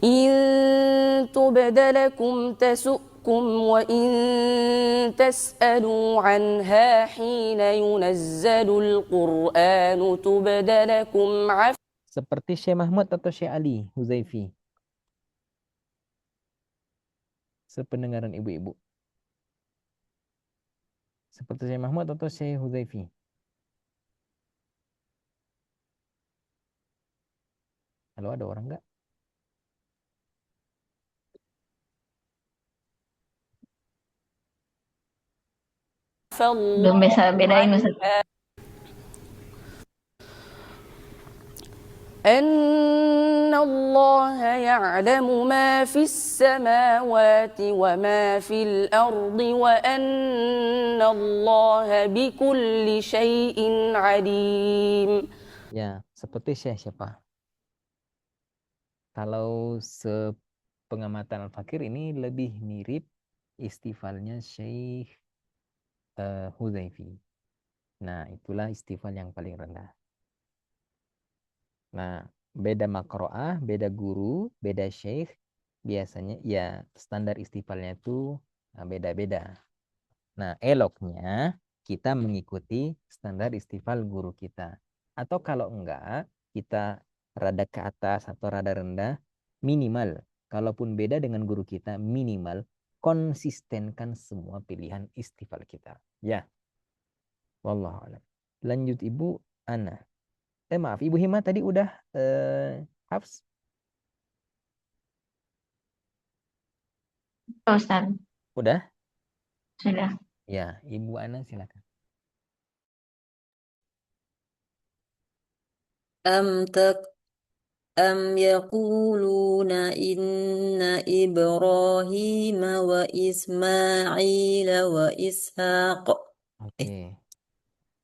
إن تبد لكم تسؤكم وإن تسألوا عنها حين ينزل القرآن تبد لكم عفوا. Seperti Syekh Mahmud atau Syekh Ali Huzaifi. Sependengaran ibu-ibu. Seperti Syekh Mahmud atau Syekh Huzaifi. Halo, ada orang nggak? Belum bisa bedain Ustaz. أن الله يعلم ما في السماوات وما في الأرض وأن الله بكل شيء عليم. Ya, seperti Syekh siapa? Kalau sepengamatan Al-Fakir ini lebih mirip istifalnya Syekh Huzaifi. Nah, itulah istifal yang paling rendah. Nah, beda makroah, beda guru, beda syekh, biasanya ya standar istifalnya itu beda-beda. Nah, eloknya kita mengikuti standar istifal guru kita. Atau kalau enggak, kita rada ke atas atau rada rendah, minimal. Kalaupun beda dengan guru kita, minimal konsistenkan semua pilihan istifal kita. Ya. Wallahu a'lam. Lanjut Ibu Ana. Maaf, Ibu Hima tadi udah hafs? Ustaz, Udah? sudah. Ya, Ibu Ana silakan. أم يقولون إن إبراهيم وإسماعيل وإسحاق Oke.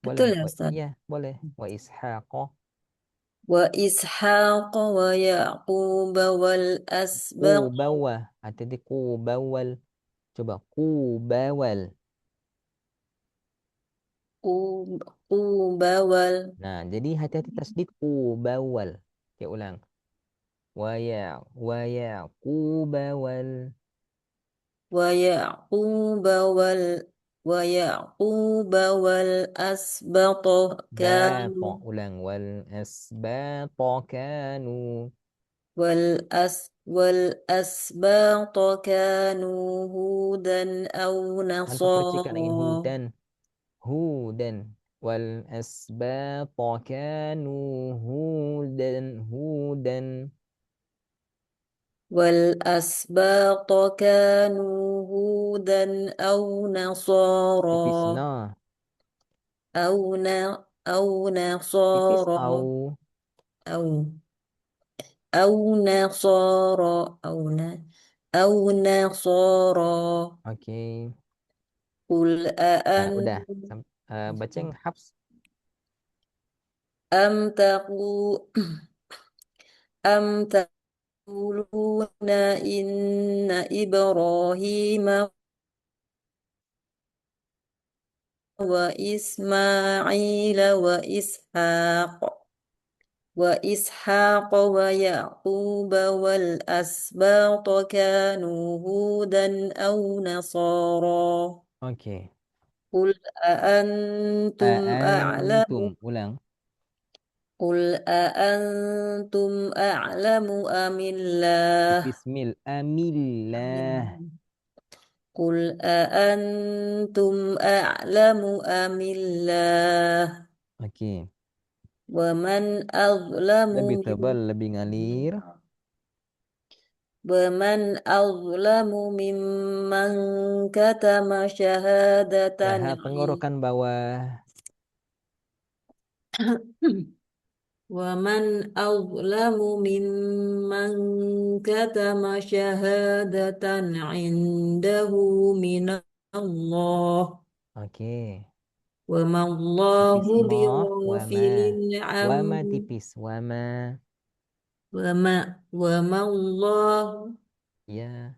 betul Boleh. ya Ustaz? Iya, boleh. Wa Ishaqo. وإسحاق ويعقوب والأسباط Kubawa. Hati-hati kubawal. Coba kubawal. قوبول Nah, jadi hati-hati tasdid kubawal. Oke, ulang. Wa kubawal. ويعقوب والأسباط Bato. كانوا Ulang. Wal asbato kanu. والأسباط كانوا هودا أو Tanpa percikan lagi نصارى hudan. Hudan. Wal asbata kanu hudan. والأسباط كانوا هودا أو Tipis نصارى na. أو أو Tipis نصارى أو أو نصارى أو نصارى Oke. قل Udah. أأنتم Baca yang Hafs. أم تقولون إن إبراهيم وإسماعيل وإسحاق ويعقوب والأسباط كانوا هودا أو نصارى Oke. قل Aantum. Ulang. أأنتم أعلم أم الله Bismil. Amillah. قل أأنتم أعلم أم الله Oke. ومن أظلم Lebih tebal, lebih ngalir. ممن كتم شهادة Ya, tenggorokan bawah. ومن أظلم ممن كتم شهادة عنده من الله Oke. وما الله Tipis moh. بغافل Wama tipis. Wama. وما الله Ya.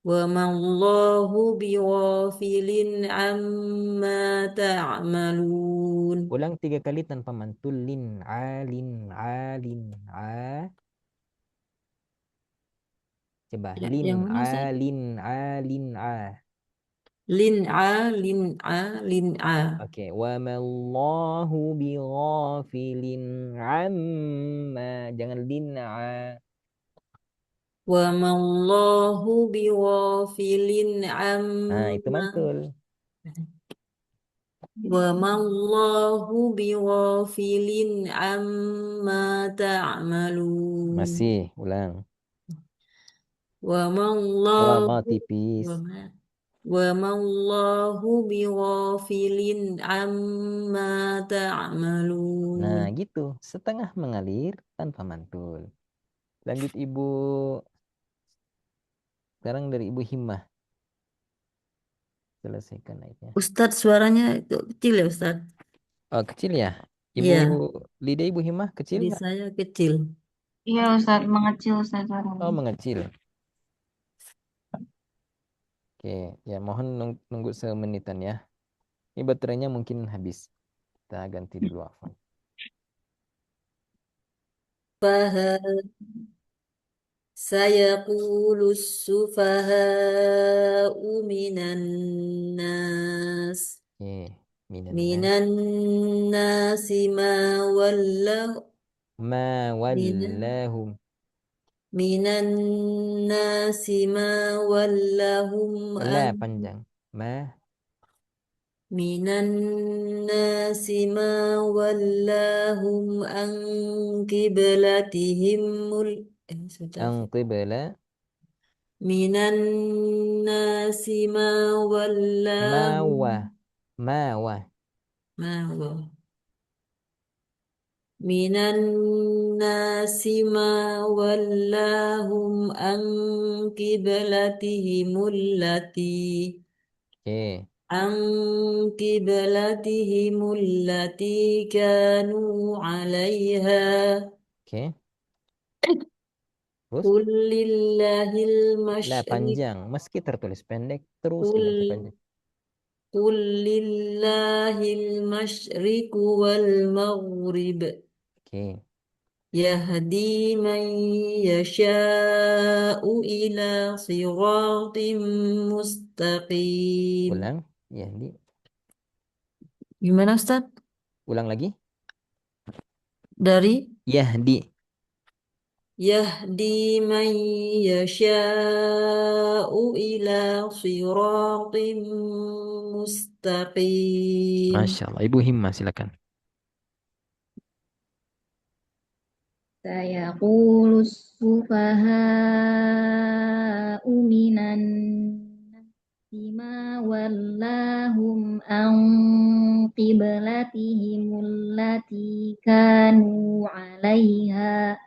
وما الله بغافل عما تعملون Ulang 3 kali tanpa mantul. Lin. Alin. Alin. A. Coba. Lin. yang mana Ustaz? Alin. Alin. A. lin'a Oke. Wa mallahu bighafilin amma. Jangan lin'a. wa mallahu bighafilin Nah, itu amma mantul. wa mallahu bighafilin amma ta'malun Masih. Ulang. wa Wama mallahu tipis. wa mallahu bighafilin amma ta'malun Nah, gitu. Setengah mengalir tanpa mantul. Lanjut Ibu. Sekarang dari Ibu Himmah. Selesaikan naiknya. Ustadz suaranya kecil ya Ustadz? Oh, kecil ya? Ibu Iya, Lidah Ibu Himmah kecil di nggak? saya kecil. Iya Ustaz, mengecil Ustaz Oh, suaranya. mengecil. Oke, ya mohon nunggu semenitan ya. Ini baterainya mungkin habis. Kita ganti dulu Afwan. سيقول السفهاء من الناس Oke, من minannas. الناس ما وله Ma من wallahum. من الناس ما ولهم La عن panjang. Ma. من الناس ما ولاهم عن قبلتهم Ang qibla. من الناس ما Mawa. ولاهم Mawa. ما هو من الناس ما ولاهم عن قبلتهم Oke. التي كانوا عليها Oke. Terus? قل لله La المشرق panjang. Meski tertulis pendek, terus قل dibaca panjang. قل لله المشرق والمغرب Oke. يهدي من يشاء إلى صراط مستقيم. Ulang. Ya, Gimana Ustaz? ulang lagi. Dari Yahdi. يهدي من يشاء إلى صراط مستقيم. Masya Allah. Ibu Himmah silakan. سيقول السفهاء من الناس ما ولاهم عن قبلتهم التي كانوا عليها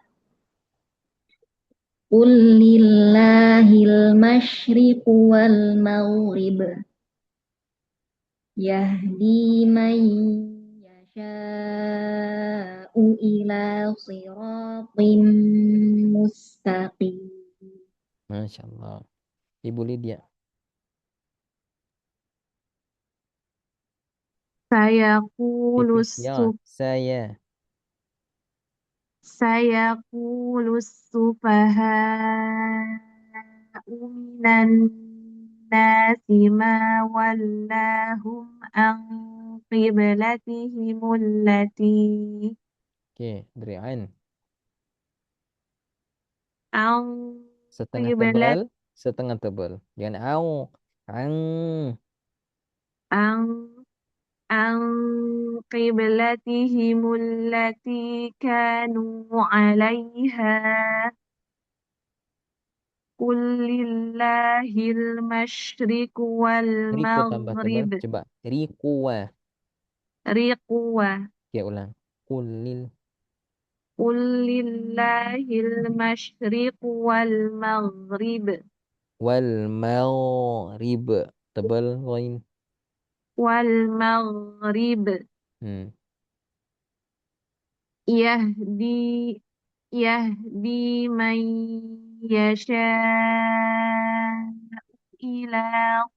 قل لله المشرق والمغرب يهدي من يشاء إلى صراط مستقيم. Masya Allah. Ibu Lydia. سيقول Tipis ya. سيقول السفهاء من الناس ما ولاهم عن قبلتهم التي Oke, dari Ain. عن Setengah قبلة tebal, setengah tebal. Jangan au. Ang. عن عن قبلتهم التي كانوا عليها قل لله المشرق Riku tambah tebal. والمغرب Coba. Rikuwa. رقوة Ya ulang. Kulil. قل لله المشرق والمغرب Wal maghrib. Tebal. Lain. والمغرب Hmm. يهدي يهدي من يشاء إلى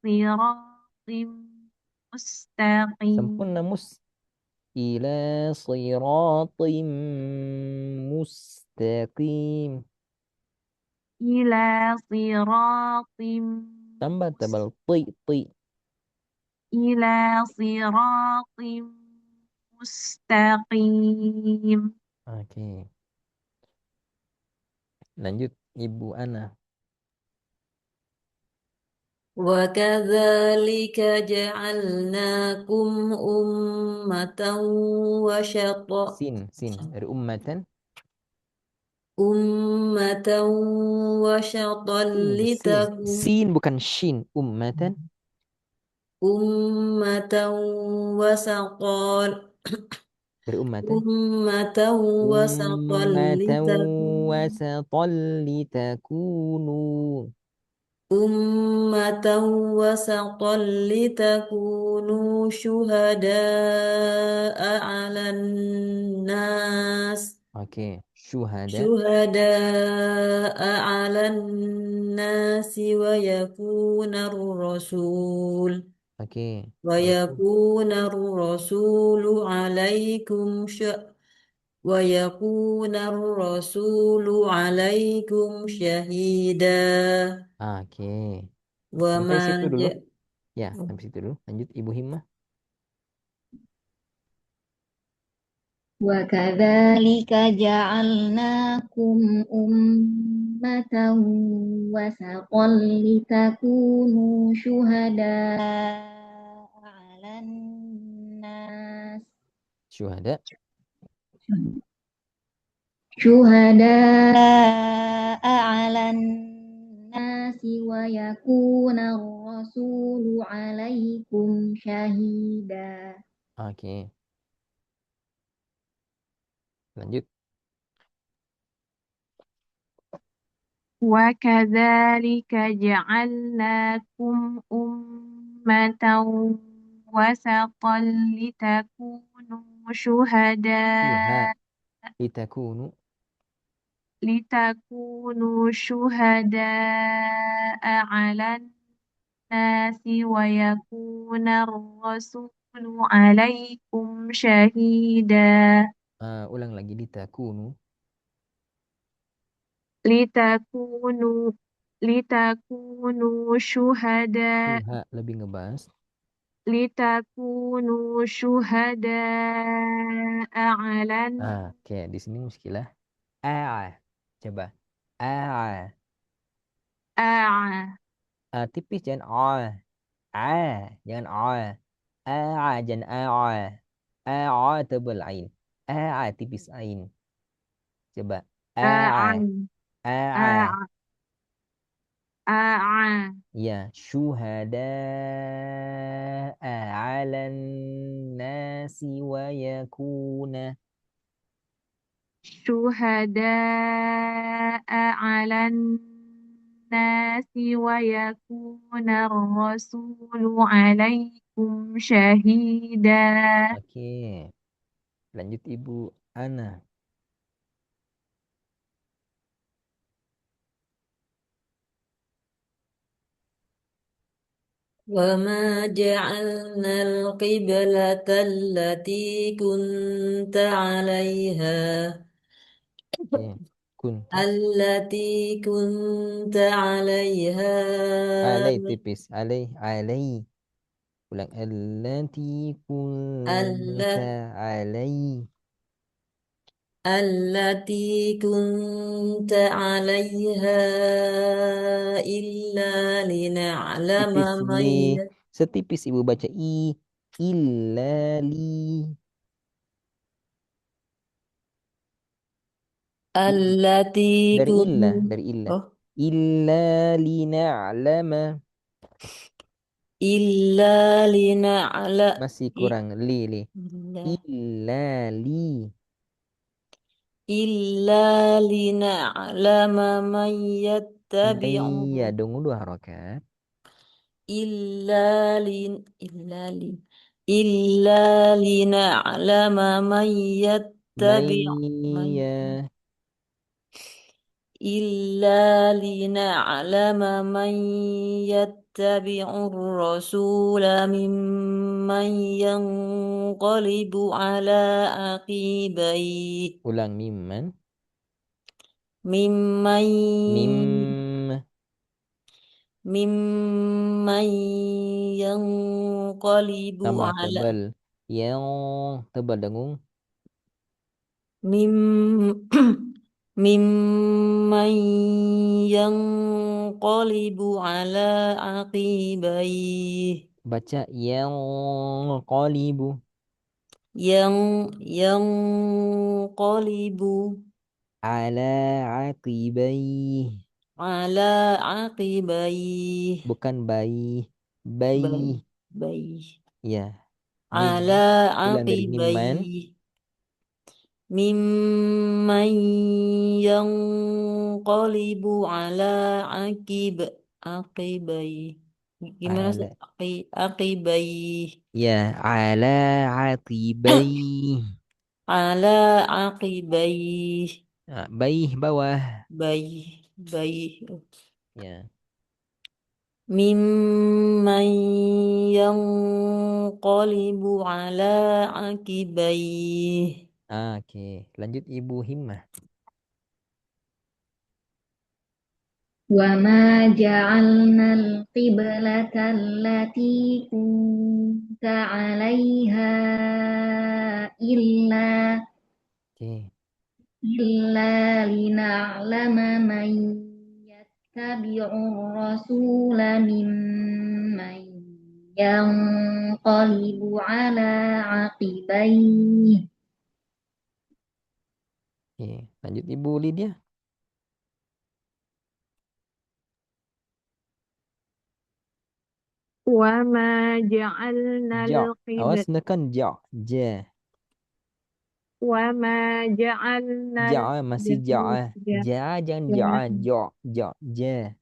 صراط مستقيم Sempurna mus. Ila siratim mustaqim. إلى صراط Tambah tebal. Ti. إلى صراط مستقيم. Oke. Lanjut Ibu Ana. وكذلك جعلناكم أمة وسطا Sin. Dari ummatan. أمة وسطا Sin. Sin bukan shin. Ummatan. أمة وسطا Dari ummatan. أمة وسطا Ummatan wasatan litakunu. أمة وسطا لتكونوا شهداء على الناس Oke. Syuhada. شهداء على الناس Oke. ويكون الرسول عليكم شهيدا Oke. Sampai وما situ dulu. ج- Ya, sampai situ dulu. Lanjut Ibu Himmah. وكذلك جعلناكم أمة وسطا لتكونوا شهداء على الناس Syuhada. ويكون الرسول عليكم شهيدا. Oke. Lanjut. وكذلك جعلناكم أمة وسطا Syuha. Litakunu. لتكونوا شهداء على الناس ويكون الرسول عليكم شهيدا. Ulang lagi. Litakunu. لتكونوا لتكونوا شهداء Syuha. Lebih ngebahas. لتكونوا شهداء على Oke. Di sini muskilah. Coba. A. الناس. Tipis jangan jangan jangan tebal ain. Tipis ain. Coba. أعن A. أع أع Ya, syuhada'a 'alan nasi wa yakuna. شهداء على الناس ويكون الرسول عليكم شهيدا. Oke, lanjut Ibu Ana. وما جعلنا القبلة التي كنت عليها Oke, kunta. التي كنت عليها Alai tipis, alai. Ulang, allati kunta التي alai. التي كنت عليها إلا لنعلم Tipis من li. Setipis Ibu baca i. Illa li. التي Dari illa, كنت dari illa. oh, Illa lina'lama. إلا لنعلم Masih kurang li. إلا Illa li. إلا لنعلم من يتبع Iya dong, 2 harokat. إلا لن إلا لنعلم من يتبع من Maya. إلا لنعلم من يتبع الرسول ممن ينقلب على عقبيه Ulang mimman. ممن Mim. ممن ينقلب Sama على tebal. Yang tebal dengung. مم ممن ينقلب على عقبيه Baca yang qalibu. ينقلب Ala aqibaih. على عقبيه Bukan bayi. بي Bayi. بي Ya. على Mim. Ulang dari mimman. عقبيه ممن ينقلب على عقبيه gimana sih Ala. عقبيه Ya. Ala aqibaih. على عقبيه Nah, baih bawah. بي Ya. ممن ينقلب على عقبيه Oke. Lanjut Ibu Himmah. وما جعلنا القبلة التي كنت عليها إلا Oke. إلا لنعلم من يتبع الرسول ممن ينقلب على عقبيه Oke. Lanjut Ibu Lydia. وما جعلنا Ja. Awas القبلة nekan ja. Ja. وما جعلنا Ja masih ja. القبلة Ja jangan ja. Ja. Ja.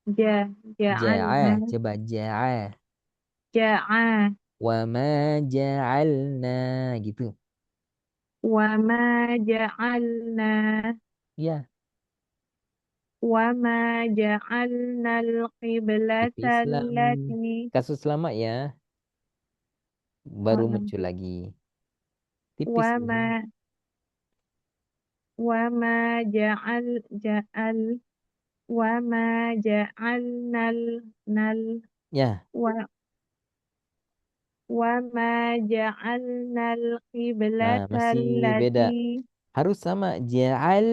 Ja. Ja. جعلنا Coba ja. جعل Wa ma ja'alna gitu. وما جعلنا Ya. وما جعلنا القبلة Tipis lam. التي Kasus lama ya. Baru muncul lagi. Tipis ini. وما وما جعل وما جعلنا Ya. وما جعلنا Nah, القبلة masih beda. التي Harus sama. Ja'al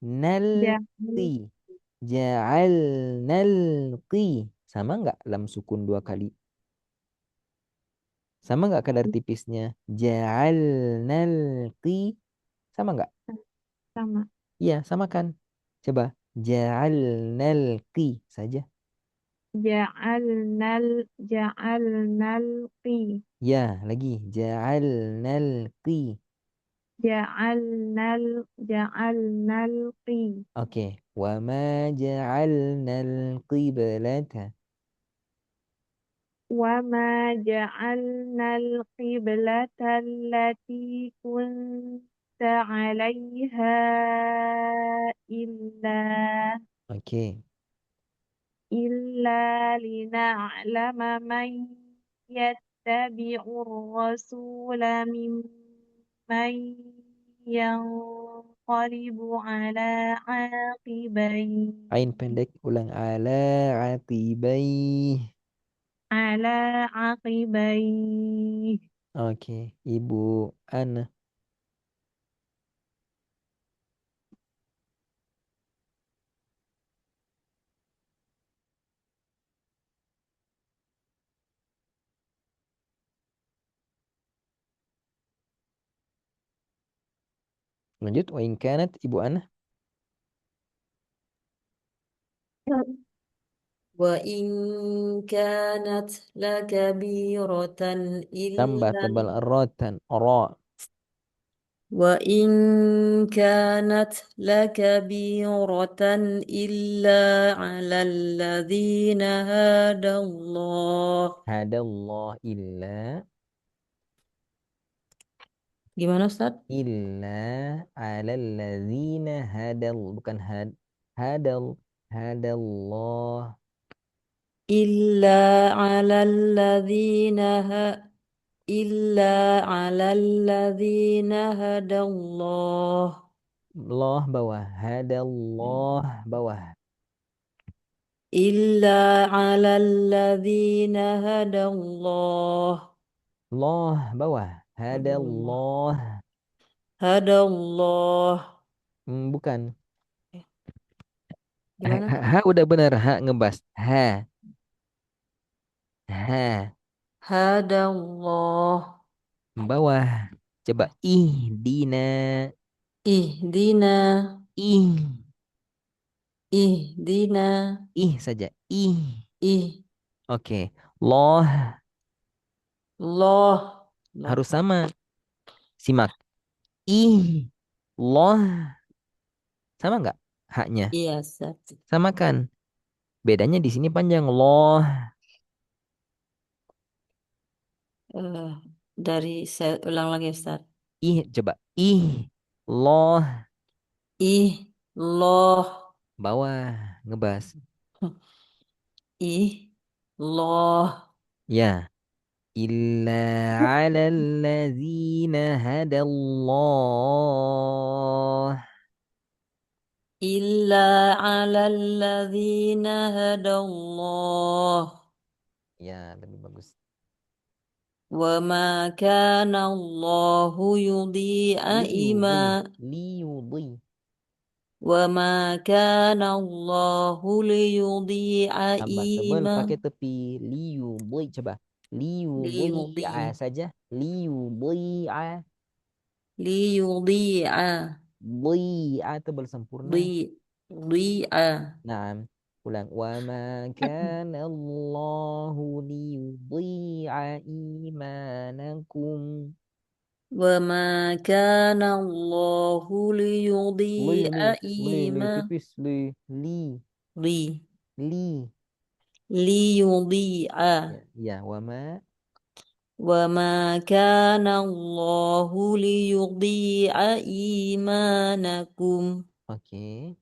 nalqi. جعل Ja'al nalqi. Sama nggak lam sukun 2 kali? Sama nggak kadar tipisnya? Ja'al nalqi. Sama nggak? sama Iya, sama kan? Coba. Ja'alnal qi saja. ja'alnal qi Ya, lagi. Ja'alnal qi. ja'alnal qi Oke. Wa ma ja'alnal qiblata. وما جعلنا القبلة التي كنت عليها إلا Oke. إلا لنعلم من يتبع الرسول ممن ينقلب على عاقبيه Ain pendek ulang ala aqibai. على عقبيه Oke, Ibu Ana. Lanjut, wa in kanat Ibu Ana. وإن كانت لكبيرة Tambah إلا tebal rotan. Ra. وإن كانت لكبيرة إلا على الذين هدى الله. Hadallah illa. Gimana Ustaz? Illa alal ladzina hadal. Bukan hadal. Hadallah. إلا على الذين إلا على الذين هدى الله. Allah bawah. Hadallah bawah. إلا على الذين هدى الله. Allah bawah. هدى الله. Hadallah. هدى الله. Bukan. Gimana? Ha udah bener. Ha ngebas. Ha. Ha. هدى الله. Bawah. Coba. Ihdina. اهدنا Ih. اهدنا Ih saja. Ih. ih Oke. Loh الله الله. harus sama. Simak. Ih. Loh. Sama nggak? Haknya. Iya Ustaz. Sama kan? Bedanya di sini panjang. Loh. Eh, dari saya ulang lagi Ustaz. Ih. Coba. Ih. Loh. Ih loh. Bawah. Ngebas. Ih loh. Ya. Illa ala allazina hadallah. إلا على الذين هدى الله. Ya, lebih bagus. وما كان الله يضيع Liyudhi. إيمان Liyudhi. وما كان الله ليضيع Tambah tebal pakai إيمان tepi. Liyudhi. Coba. Liyudhi'a ليضيع saja. Liyudhi'a. ليضيع Dhi'a tebal sempurna. ضيع Naam. Ulang. Wa ma kana Allahu liyudhi'a imanakum. وما كان الله ليضيع Li إيمان tipis. لي Li. ليضيع Ya, ya. Wa ma. وما كان الله ليضيع إيمانكم Oke.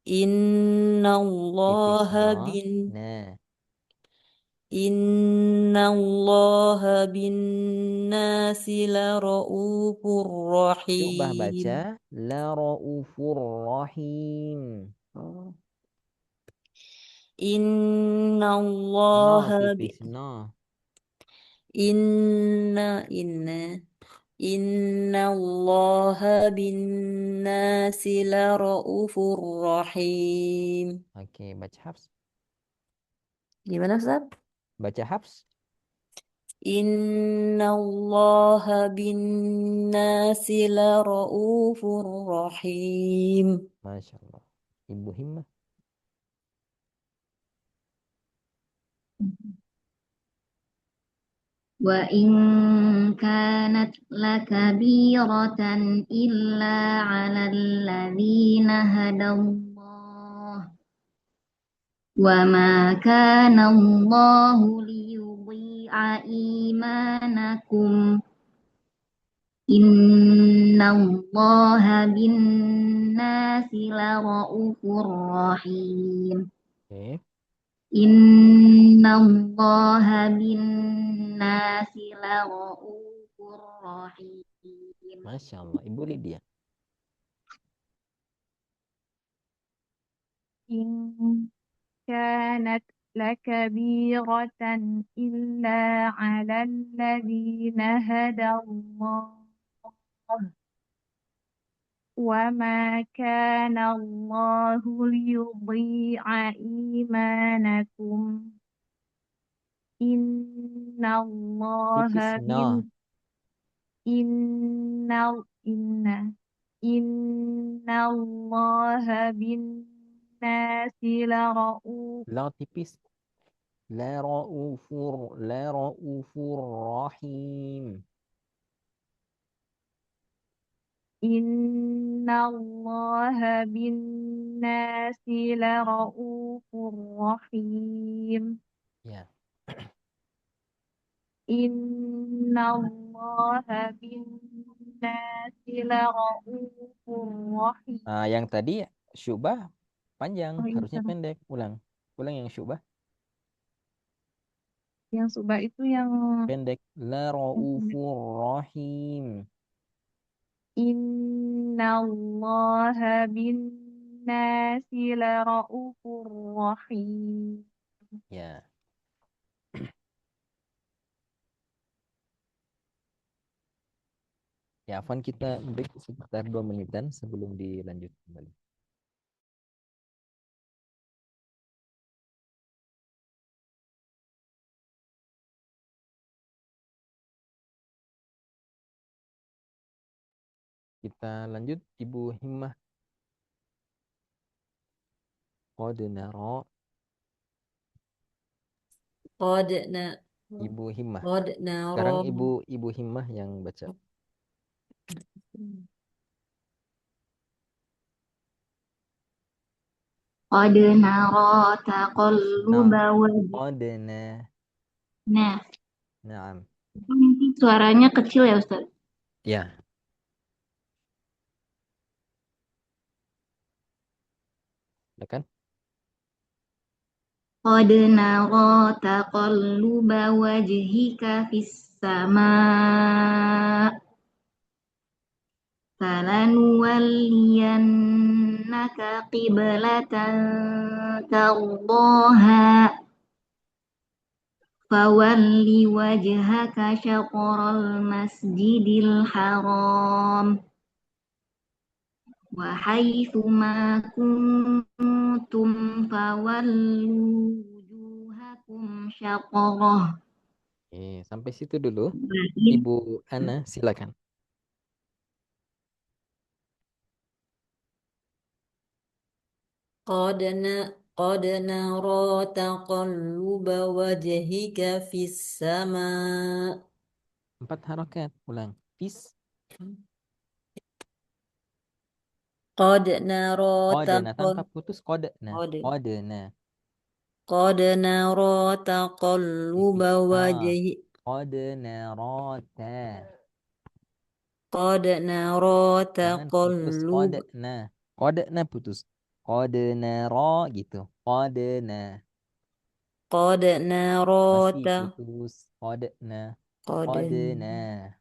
إن Tipis الله no. Nah. إن الله بالناس لرؤوف Coba رحيم. baca. La ra'ufur rahim. إن No الله tipis no. إن إن إن الله بالناس لرؤوف رحيم. Oke, baca Hafs. Gimana Ustaz? Baca Hafs. Inna Allah bin nasi la ra'ufur rahim. Masya Allah. Ibu Himmah. وإن كانت لكبيرة إلا على الذين هدى الله وما كان الله ليضيع إيمانكم إن الله بالناس لرءوف رحيم Oke. إن الله بالناس لرءوف رحيم Masya Allah. Ibu Lydia. إن كانت لكبيرة إلا على الذين هدى الله وما كان الله ليضيع إيمانكم إن الله Tipis no. إن إن الله بالناس لرؤوف La tipis. La ra'ufur rahim. إن الله بالناس لرؤوف رحيم Ya. إن الله بالناس لرؤوف رحيم. Yang tadi syubah panjang, Oh, iya. harusnya pendek. Ulang. Ulang yang syubah Yang subah itu yang pendek. La ra'ufur rahim. Inna Allah bin nasi la ra'ufur rahim. Ya. Ya, Afwan, kita break sekitar 2 menitan sebelum dilanjut kembali. Kita lanjut, Ibu Himmah. Qad nara. Qad Ibu Himmah. nara. Sekarang Ibu Himmah yang baca. قد نرى تقلب Qadna. Nah, Naam. ini suaranya kecil ya Ustaz? Ya. Udah kan? قد نرى تقلب وجهك في السماء فلنولينك قبلة ترضاها فول وجهك شطر المسجد الحرام وحيث ما كنتم فولوا وجوهكم شطره. Sampai situ dulu. Berarti Ibu Ana, silakan. قد نرى تقلب وجهك في السماء 4 harakat. Ulang. Fis. قد نرى Qadna tanpa putus. Qadna. Qad. Qadna. قد نرى تقلب وجهك Qadna rata. قد نرى Jangan putus. تقلب Qadna. Qadna putus. Qadna ra gitu. Qadna. قد نرى Masih putus. Qadna. Qadna.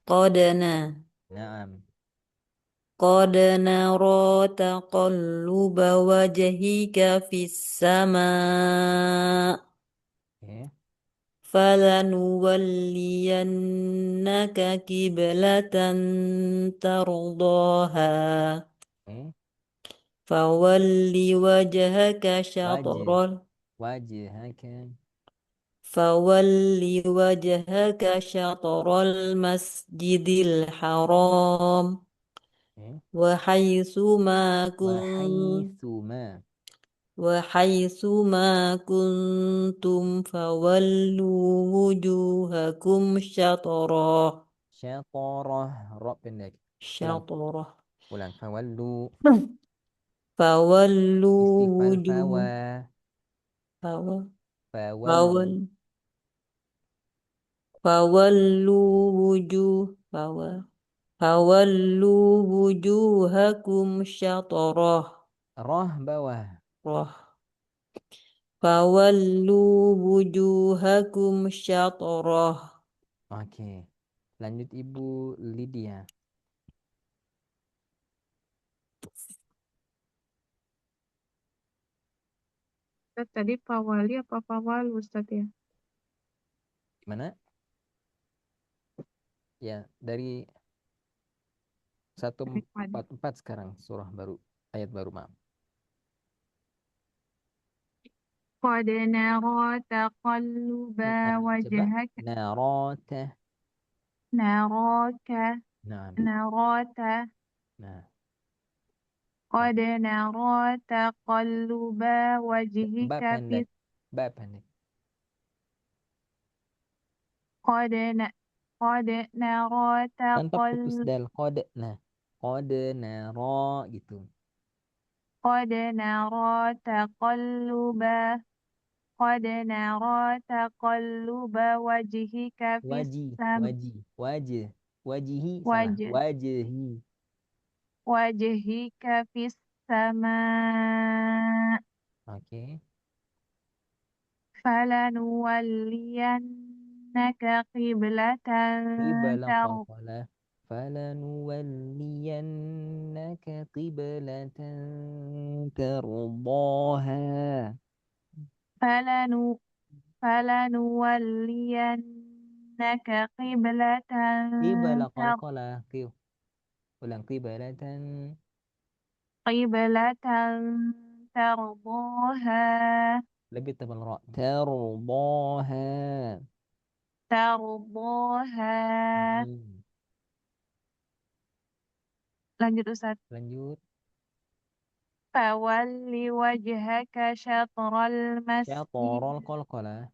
قدنا Naam. قد نرى تقلب وجهك في السماء Oke. فلنولينك قبلة ترضاها Oke. فول وجهك شطر Wajhaka. فول وجهك شطر المسجد الحرام Oke. وحيثما Wahaitsuma. وحيثما كنتم فولوا وجوهكم شطرة Syatarah. Ra pendek. Ulang. شطرة Ulang. Fawallu. فولوا Istifal وجوه fawa. فول Fawallu. فولوا وجوه فولوا وجوهكم شطرة Roh bawah. فولوا وجوهكم شطرة. Oke. Lanjut Ibu Lydia. Ustaz, tadi fawali apa fawalu Ustaz ya? Gimana? Ya, dari Dari Qad. 144 sekarang surah baru, ayat baru, maaf. Qad nara taqalluba Coba wajhaka narata. naraka Nah, narata nah. Qad nara taqalluba Ba wajhika pendek. fis Ba pendek. qad na qad nara Tanpa putus taqall dal. Qad. Nah. Qad nara gitu. qad nara taqalluba qad nara taqalluba wajhika fis sam Wajih. Wajihi salah. waj Wajihi. wajhika fis sama Oke. falanuwalliyannaka qiblatan Qibla qalqalah. Falanuwalliyannaka qiblatan tardaha. falanu falanuwalliyannaka qiblatan Qibla qalqalah. Ulang. Qiblatan. qiblatan tardaha Lebih tebal ra. Tardaha. tardaha. Hmm. Lanjut Ustaz. Lanjut. Fawalli wajhaka syatral masjid Syatarul qalqalah.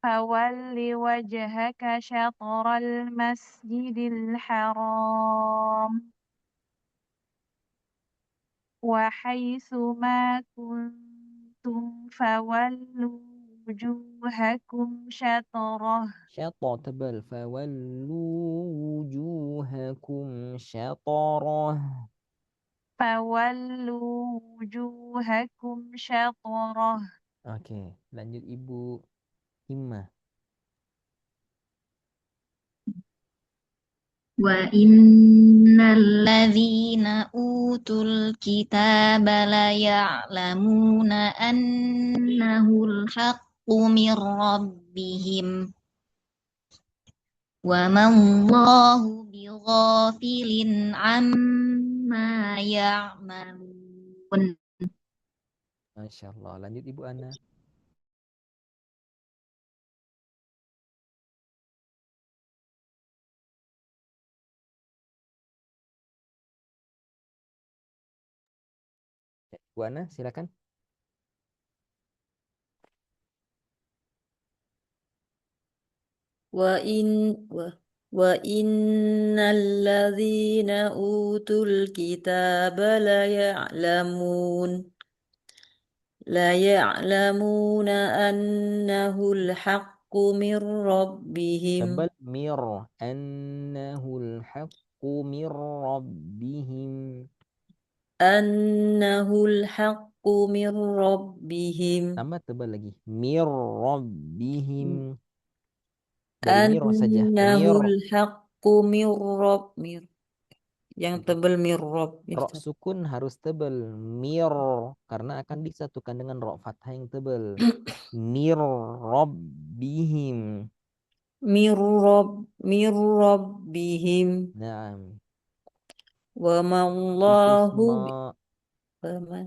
Fawalli wajhaka syatral masjidil haram wa haitsu ma kuntum fawallu wujuhakum syatrah Syata tebal. Fawallu wujuhakum syatarah. fawallu wujuhakum syatrah. Oke. Lanjut Ibu Himmah. وإن الذين أوتوا الكتاب ليعلمون أنه الحق من ربهم وما الله بغافل عما يعملون. Masya Allah. Lanjut Ibu Ana. Bu Ana, silakan. وإن الذين أوتوا الكتاب ليعلمون أنه الحق من ربهم Tebal mir. Annahul haqqu mir rabbihim. أنه الحق من ربهم Tambah tebal lagi. Mir rabbihim. Dari mir saja. أنه Mir. الحق من yang tebal min Rabb ya, Ro Ustaz. sukun harus tebal. Mir. Karena akan disatukan dengan ro fathah yang tebal. Mir rabbihim. min Rabbihim Naam. wa ma Itu Allahu semua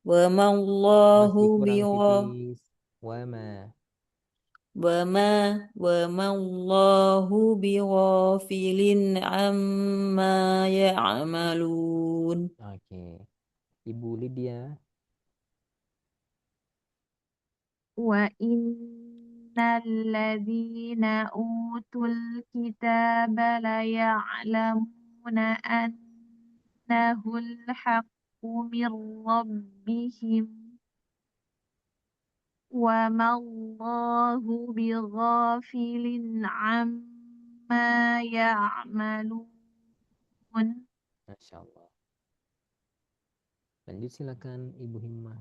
wa ma Allahu masih kurang bighafilin tipis. Wama. wa ma Allahu bighafilin amma ya'malun. Oke. Ibu Lydia. وإن الذين أوتوا الكتاب ليعلمون أنه الحق من ربهم وما الله بغافل عما يعملون. Masya Allah. Lanjut silakan Ibu Himmah.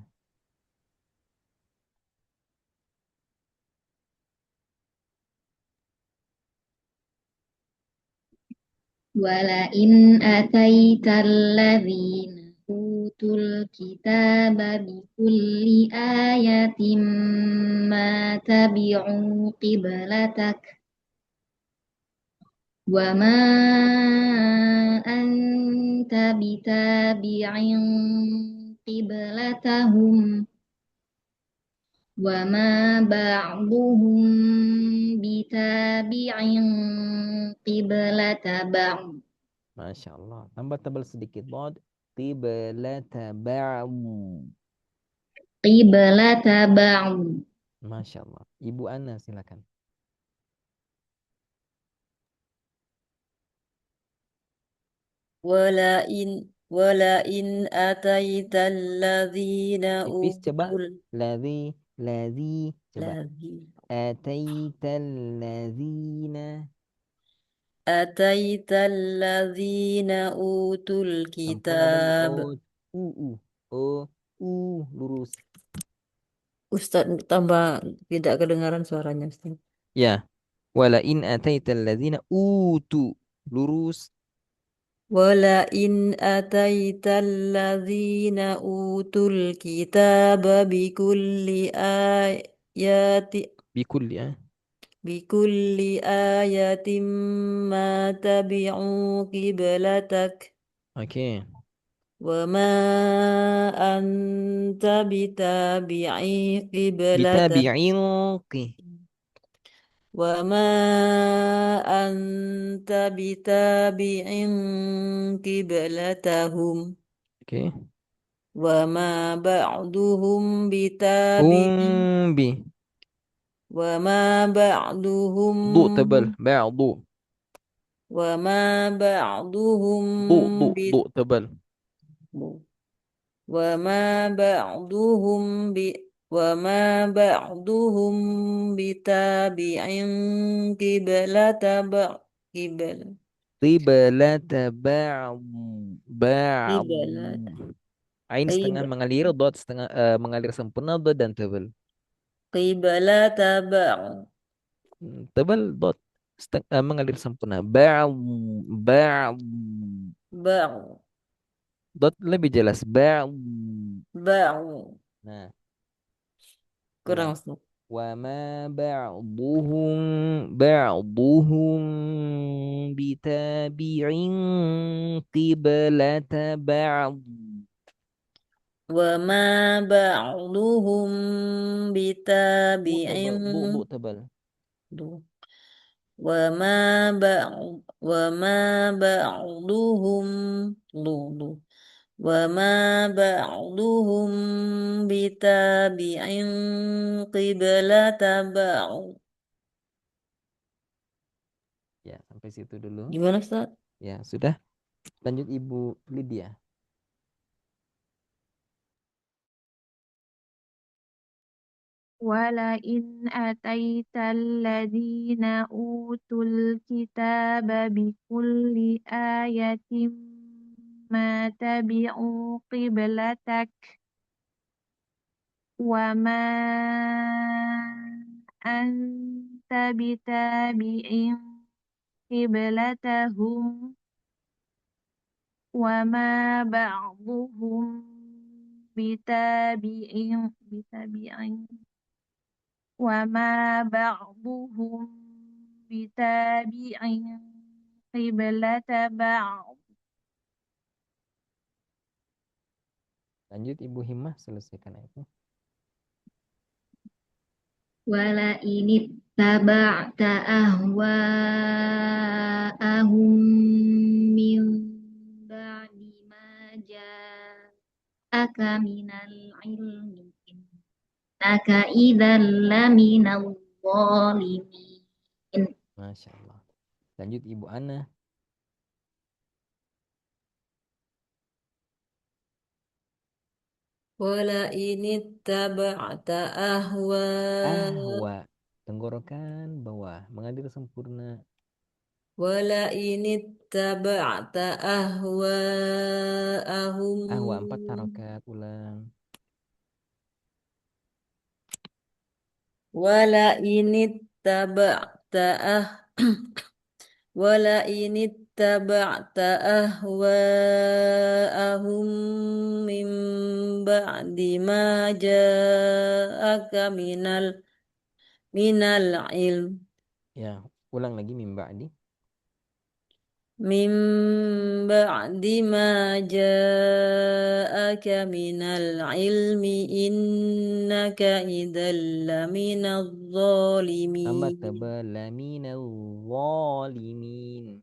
ولئن أتيت الذين أوتوا الكتاب بكل آية ما تبعوا قبلتك وما أنت بتابع قبلتهم وما بعضهم بتابع قبلة بعض. Masya Allah. Tambah tebal sedikit. Bod. Qiblata ba'd. قبلة بعض. Masya Allah. Ibu Ana silakan. Walain ataita alladzina Tipis coba. utul Ladzi. Coba. ladzi Ataita alladzina. ataita alladzina utul Sempurna dengan kitab. lurus. Ustaz tambah tidak kedengaran suaranya Ustaz. Ya. Walain ataita alladzina lurus. Walain ataita alladzina utul kitab Bikulli ya. bikulli ayatin ma tabi'u qiblatak Oke. wa ma anta bitabi'i qiblatak Bitabi'in wa ma anta bitabi'in qiblatahum Oke. wa ma ba'duhum bitabi'in Umbi. wa ma ba'duhum Tebal. Ba'du. wa ma ba'duhum Tebal. wa ma ba'duhum bi wa ma ba'duhum bitabi'in qiblata qibla Qiblata ba'd. qiblat Ain setengah mengalir, dot setengah mengalir sempurna, dot dan tebal. qiblata Tebal, dot mengalir sempurna. Ba'd. ba'd Dot lebih jelas. Ba'd. Nah, kurang ulang. Ustaz. وما بعضهم بتابع قبلة بعض. wa ma ba'duhum bitabi'in tebal. wa ma ba'duhum wa ma ba'duhum bitabi'in qiblata ba'd. Ya, sampai situ dulu. Gimana Ustaz? Ya, sudah. Lanjut Ibu Lydia. ولئن أتيت الذين أوتوا الكتاب بكل آية ما تبعوا قبلتك وما أنت بتابع قبلتهم وما بعضهم بتابع وما بعضهم بتابع قبلة بعض. Lanjut Ibu Himmah, selesaikan itu. ولئن اتبعت أهواءهم من بعد ما جاءك من العلم إنك إذا لمن الظالمين. Masya Allah. Lanjut Ibu Ana. Walain ittaba'ta Ahwa. Tenggorokan bawah. Mengalir sempurna. walain ittaba'ta ahwa'ahum Ahwa 4 harokat. Ulang. walain ittaba'ta walain ittaba'ta ahwa'ahum min ba'di ma ja'aka minal ilm Ya, ulang lagi mim min ba'di ma ja'aka minal ilmi innaka idzal laminadh Tambah zalimin tebal. Laminal zalimin.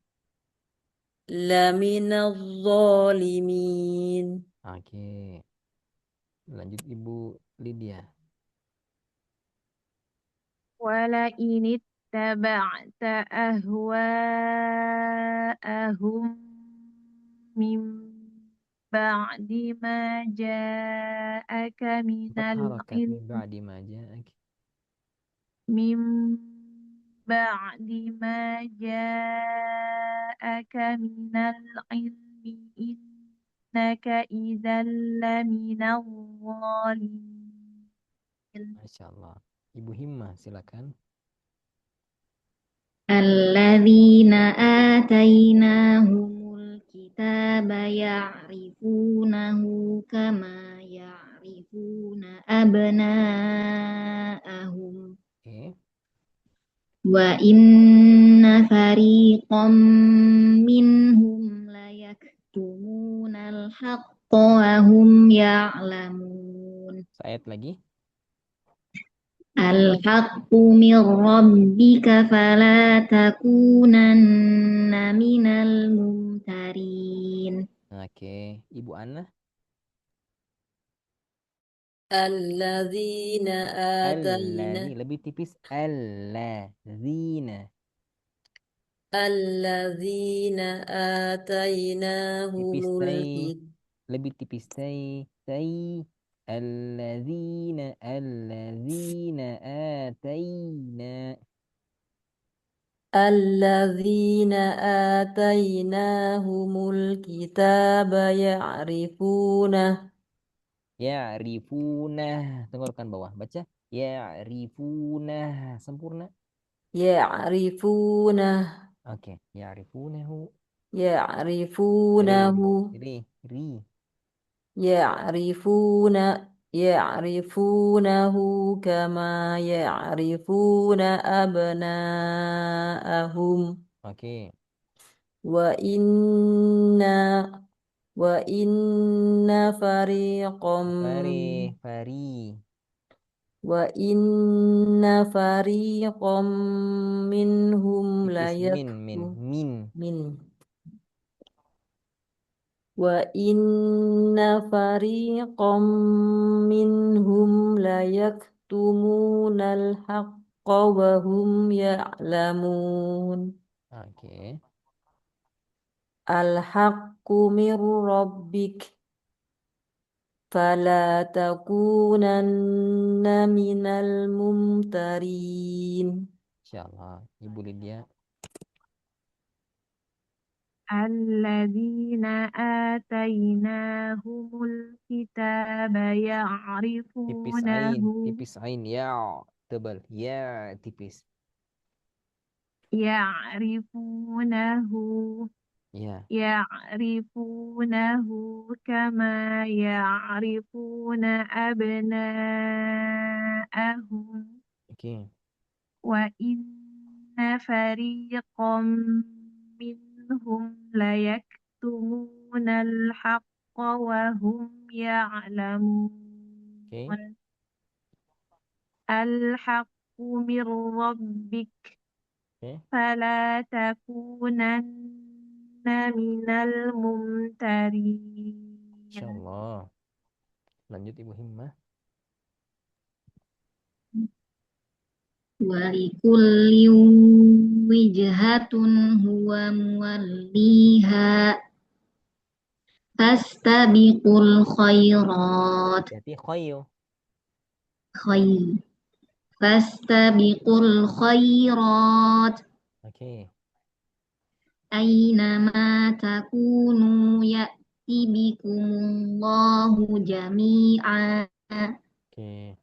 laminadh zalimin. Oke. Lanjut Ibu Lydia. ولئن اتبعت أهواءهم من بعد ما جاءك من 4 harokat. Min العلم ba'di ma ja'ak. من بعد ما جاءك من العلم إنك إذا لمن الظالمين. Masya Allah. Ibu Himmah silakan. الذين آتيناهم الكتاب يعرفونه كما يعرفون أبناءهم Oke. وإن فريقا منهم ليكتمون الحق وهم يعلمون. Seayat lagi. الحق من ربك فلا تكونن من الممترين. Oke. Ibu Ana. Alladzina atayna Alladzi. Lebih tipis. Alladzina. Alladzina Tipis atainahumul tai. Lebih tipis tai. Tai. Alladzina. Alladzina ataina. Alladzina atainahumul kitaba ya'rifuna Ya'rifuna. Tenggorokan bawah. Baca. Ya'rifuna. Sempurna. ya'rifuna Oke. Ya'rifunahu. ya'rifunahu Ri. ya'rifunahu kama ya'rifuna abna'ahum Oke. wa inna fariqam Fari. wa inna fariqam minhum la Tipis min. min wa inna fariqam minhum la yaktumunal haqqa wa hum ya'lamun. Oke. Al-haqqu min rabbik fala takunanna minal mumtarin. Insyaallah. Ibu Lydia. الذين آتيناهم الكتاب يعرفونه Tipis ain. Ya. Tebal. Ya. Tipis. يعرفونه Ya. يعرفونه كما يعرفون أبناءهم Oke. وإن فريقا منهم ليكتمون الحق وهم يعلمون. Oke. الحق من ربك Oke, فلا تكونن من الممترين. Masya Allah. Lanjut Ibu Himmah. ولكل وجهة هو موليها فاستبقوا الخيرات Hati khoyo. خير فاستبقوا الخيرات Oke. أينما تكونوا يأتي بكم الله جميعا Oke.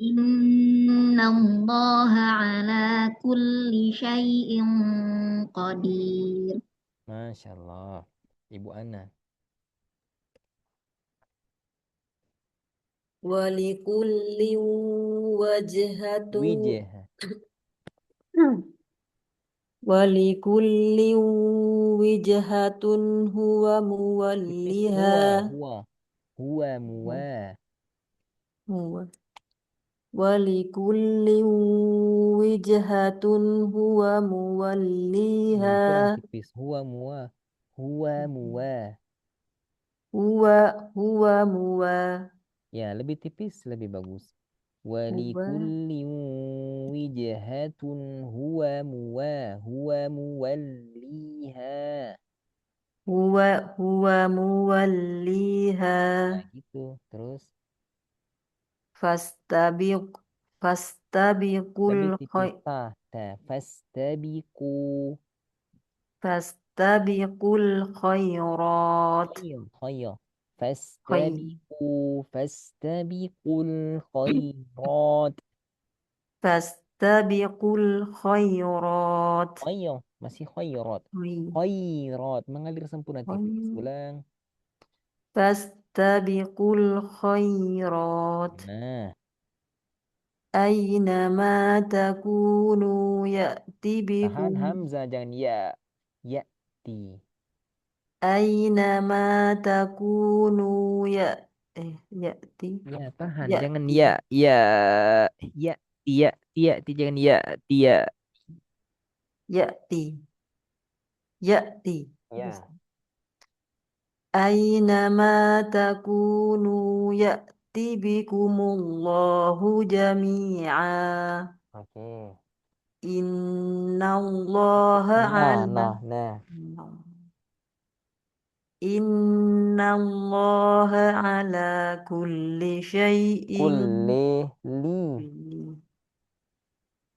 إن الله على كل شيء قدير. Masya Allah. Ibu Ana. ولكل وجهة Wijah. ولكل وجهة هو Tipis موليها huwa muwa. هو ولكل وجهة هو Kurang موليها tipis. Huwa muwa. Huwa muwa. هو موا Ya, lebih tipis, lebih bagus. هو Walikulli wijhatun huwa muwalliha. هو موليها Nah, gitu. Terus فاستبقوا lebih tipis الخير ta. Fastabiqu. فاستبقوا الخيرات Khayr. خير Fastabiqul khairat. فاستبقوا الخيرات Masih khairat. خير Khairat. Mengalir sempurna tipis. خير Ulang. فاستبقوا الخيرات Nah, أينما تكونوا يأتي tahan بكم hamzah jangan ya. Ya'ti. أينما تكونوا يأتي Ya, tahan. Jangan يأتي ya. Ya. Ya. Ya. Ya. Jangan ya. Ya. يأتي يأتي Ya. أينما تكونوا يأتي بكم الله جميعا Oke. إن الله Nah, على nah. إن الله على كل شيء Li.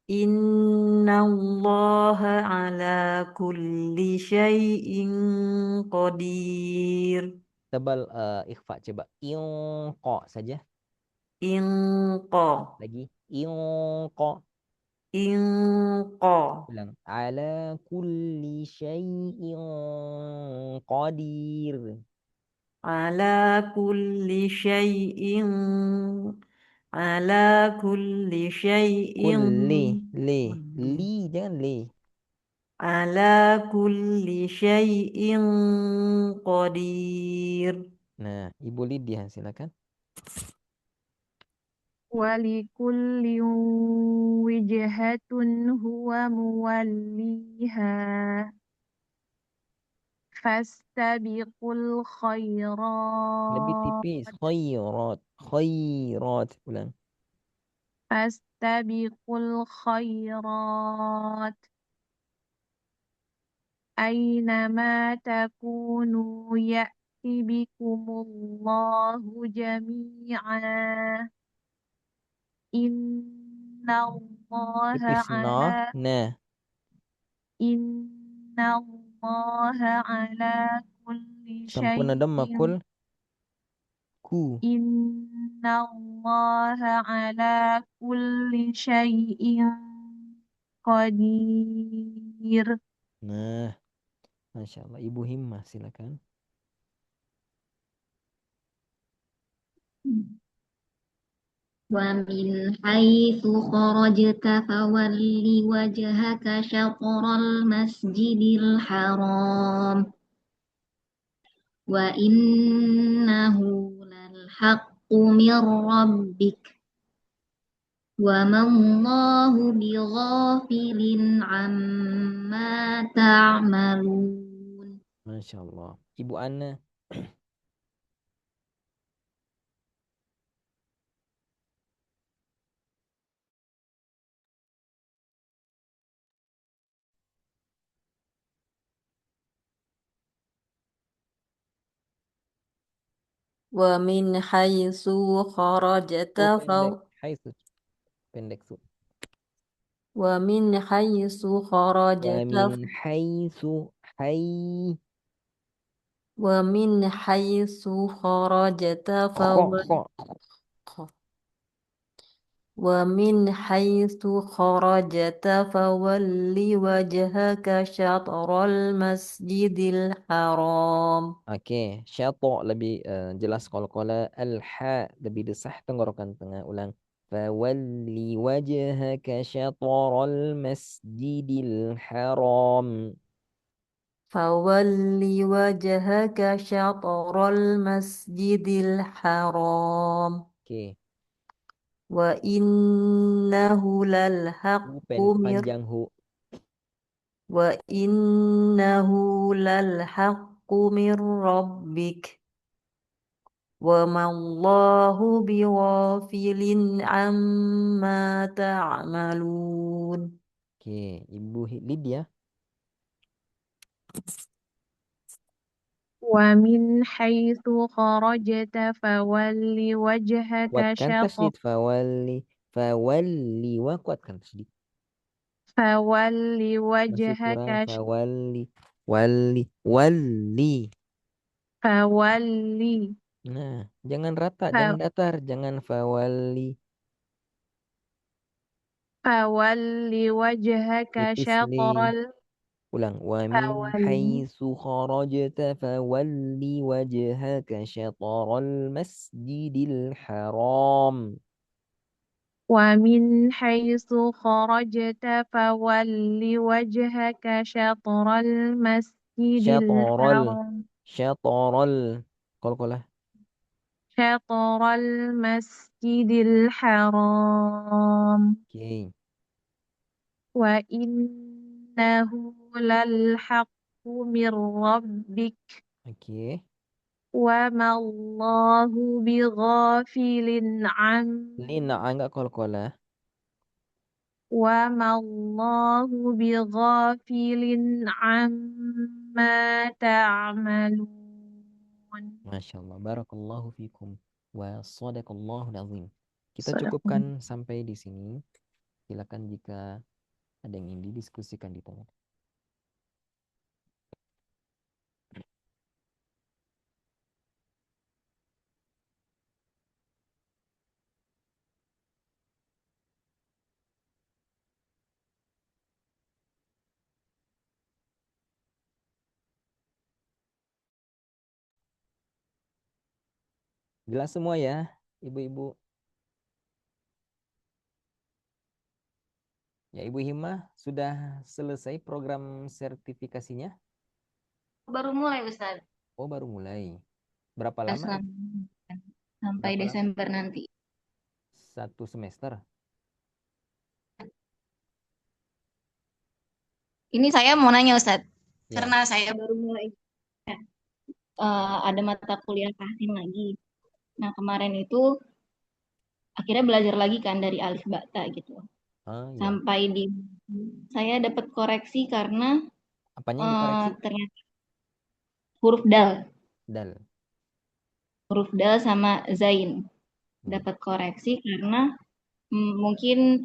إن الله على كل شيء قدير. Tebal ikhfa coba. Iongko saja. إنقى Lagi. Iongko. إنقى Ulang. Ala kulli syai'in qadir. على كل شيء على كل شيء Li. Jangan li. على كل شيء قدير. Nah, Ibu Lydia silakan. ولكل وجهة هو موليها فاستبقوا Lebih الخيرات tipis. Khairat. Khairat. Ulang. فاستبقوا الخيرات أينما تكونوا يأتي بكم الله جميعا إن الله Tipis. No. على Nah. إن الله على كل Sempurna شيء dhamma kul. Ku. إن الله على كل شيء قدير. Nah. Masya Allah. Ibu Himmah silakan. ومن حيث خرجت فول وجهك شطر المسجد الحرام وإنه للحق من ربك وما الله بغافل عما تعملون. Masya Allah. Ibu Ana. ومن حيث خرجت Pendek. Hai su. Pendek su. ومن حيث خرجت Wamin haitsu. Hai. ومن حيث خرجت Kho. ومن حيث خرجت فول وجهك شطر المسجد الحرام. Oke, syato lebih jelas qalqala, al-ha lebih desah tenggorokan tengah. Ulang. Fawalli wajhaka syatral masjidil haram. فول وجهك شطر المسجد الحرام Oke, وإنه للحق panjang hu. وإنه للحق من ربك وما الله بغافل عما تعملون. Oke, Ibu Lydia. ومن حيث خرجت فول وجهك Kuatkan شطر tasydid. Fawalli wa kuatkan tasydid. فول Masih وجهك kurang. Walli. فولي Nah, jangan rata, jangan datar, jangan fawalli. فولي وجهك Tipis شطر nih. Ulang. Wa min فولي haitsu kharajta fawalli wajhaka syatral masjidil haram. ومن حيث خرجت فول وجهك شطر المسجد الحرام Syatral. Qalqalah. شطر المسجد الحرام Oke. وإنه للحق من ربك Oke. وما الله بغافل Lina enggak qalqalah. وما الله بغافل عما تعملون. Masya Allah. Barakallahu fikum. Wa sadaqallahu azim. Kita Sadaqallah. cukupkan sampai di sini. Silakan jika ada yang ingin didiskusikan ditanya. Jelas semua ya, ibu-ibu? Ya, Ibu Himah, sudah selesai program sertifikasinya? Baru mulai Ustaz. Oh, baru mulai. Berapa lama? Sampai Berapa lama? Desember nanti. 1 semester? Ini saya mau nanya Ustaz, Ya. karena saya baru mulai ada mata kuliah tahsin lagi. Nah kemarin itu akhirnya belajar lagi kan dari alif bata gitu. Ah, ya. Sampai di saya dapat koreksi karena Apanya yang dikoreksi? ternyata huruf dal. Dal. Huruf dal sama zain dapat koreksi karena mungkin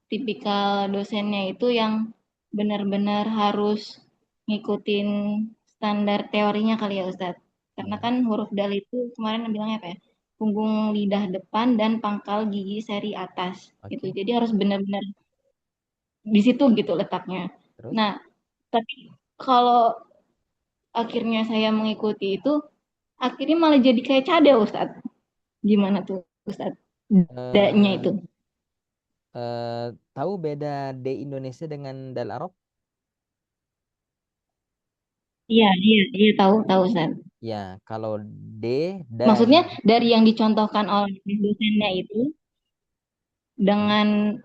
tipikal dosennya itu yang benar-benar harus ngikutin standar teorinya kali ya Ustadz. Karena kan huruf dal itu kemarin bilangnya apa ya? Punggung lidah depan dan pangkal gigi seri atas gitu. Jadi harus benar-benar di situ gitu letaknya. Terus? Nah, tapi kalau akhirnya saya mengikuti itu, akhirnya malah jadi kayak cadel Ustadz. Gimana tuh Ustadz? D-nya itu. Tahu beda D Indonesia dengan dal Arab? Iya, tahu Ustaz. Ya, kalau D Maksudnya dari yang dicontohkan oleh dosennya itu, dengan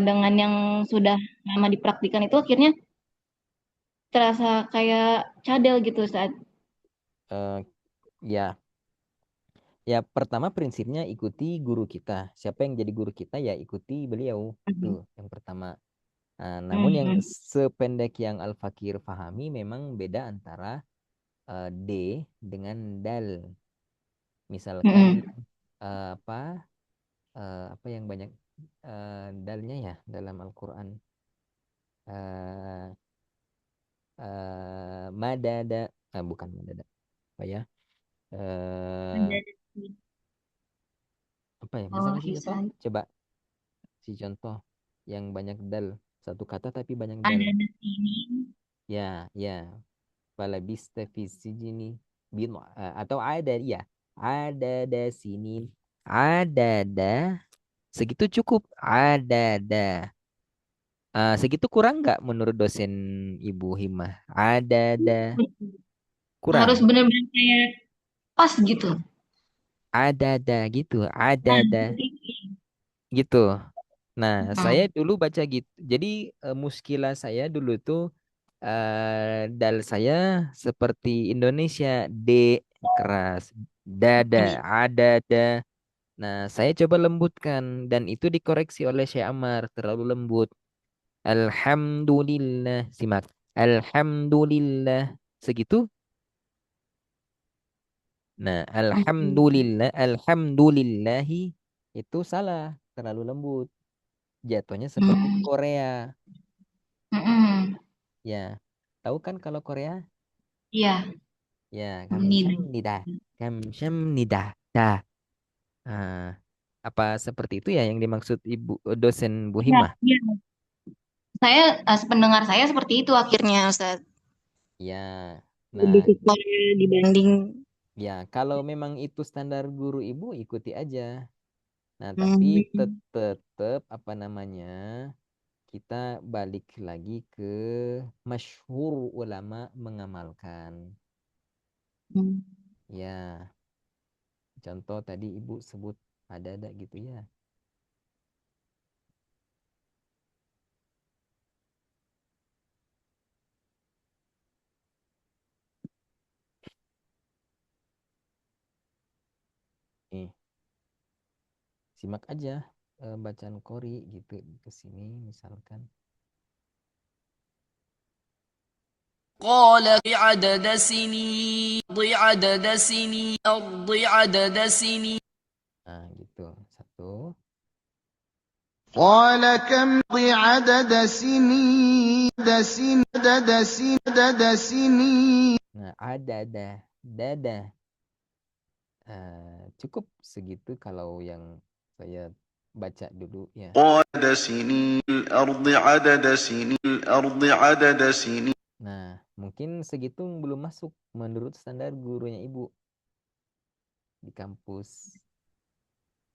dengan yang sudah lama dipraktikkan itu akhirnya terasa kayak cadel gitu saat. Eh, ya, ya pertama prinsipnya ikuti guru kita. Siapa yang jadi guru kita ya ikuti beliau. Itu yang pertama. Namun yang sependek yang Al-Fakir pahami memang beda antara D dengan dal. Misalkan apa yang banyak dalnya ya dalam Al-Quran. Madada, bukan madada, apa ya? Apa ya? Bisa nggak sih contoh? Coba si contoh yang banyak dal, satu kata tapi banyak dal. Ada di sini. Ya, ya. Falabista fi sijni atau ada ya. Ada sini. Ada segitu cukup. Ada. Segitu kurang nggak menurut dosen Ibu Himah? Ada kurang. Harus benar-benar kayak pas gitu. Ada gitu. Ada gitu. Nah, saya dulu baca gitu. Jadi muskilah saya dulu tuh dal saya seperti Indonesia D keras, dada, ada. Nah, saya coba lembutkan dan itu dikoreksi oleh Syekh Ammar terlalu lembut. Alhamdulillah, simak. Alhamdulillah, segitu. Nah, alhamdulillahi itu salah, terlalu lembut. Jatuhnya seperti Korea. Ya, tahu kan kalau Korea? Iya. Ya, kamsahamnida. Dah. Apa seperti itu ya yang dimaksud Ibu dosen Bu Himah? Iya. Saya pendengar saya seperti itu akhirnya Ustaz. Ya. Lebih Nah, ke Korea dibanding ya kalau memang itu standar guru Ibu ikuti aja. Nah, tapi tetap apa namanya? Kita balik lagi ke masyhur ulama mengamalkan. Ya. Contoh tadi Ibu sebut ada gitu ya. Nih. Simak aja bacaan Qori gitu ke sini misalkan. قال عدد سنين عدد سنين أرض عدد سنين. Nah, gitu. Satu. قال كم عدد سنين عدد سنين. Nah, ada dada. Cukup segitu kalau yang saya baca dulu ya. عدد سنين الأرض عدد سنين الأرض عدد سنين. Nah, mungkin segitu belum masuk menurut standar gurunya Ibu di kampus.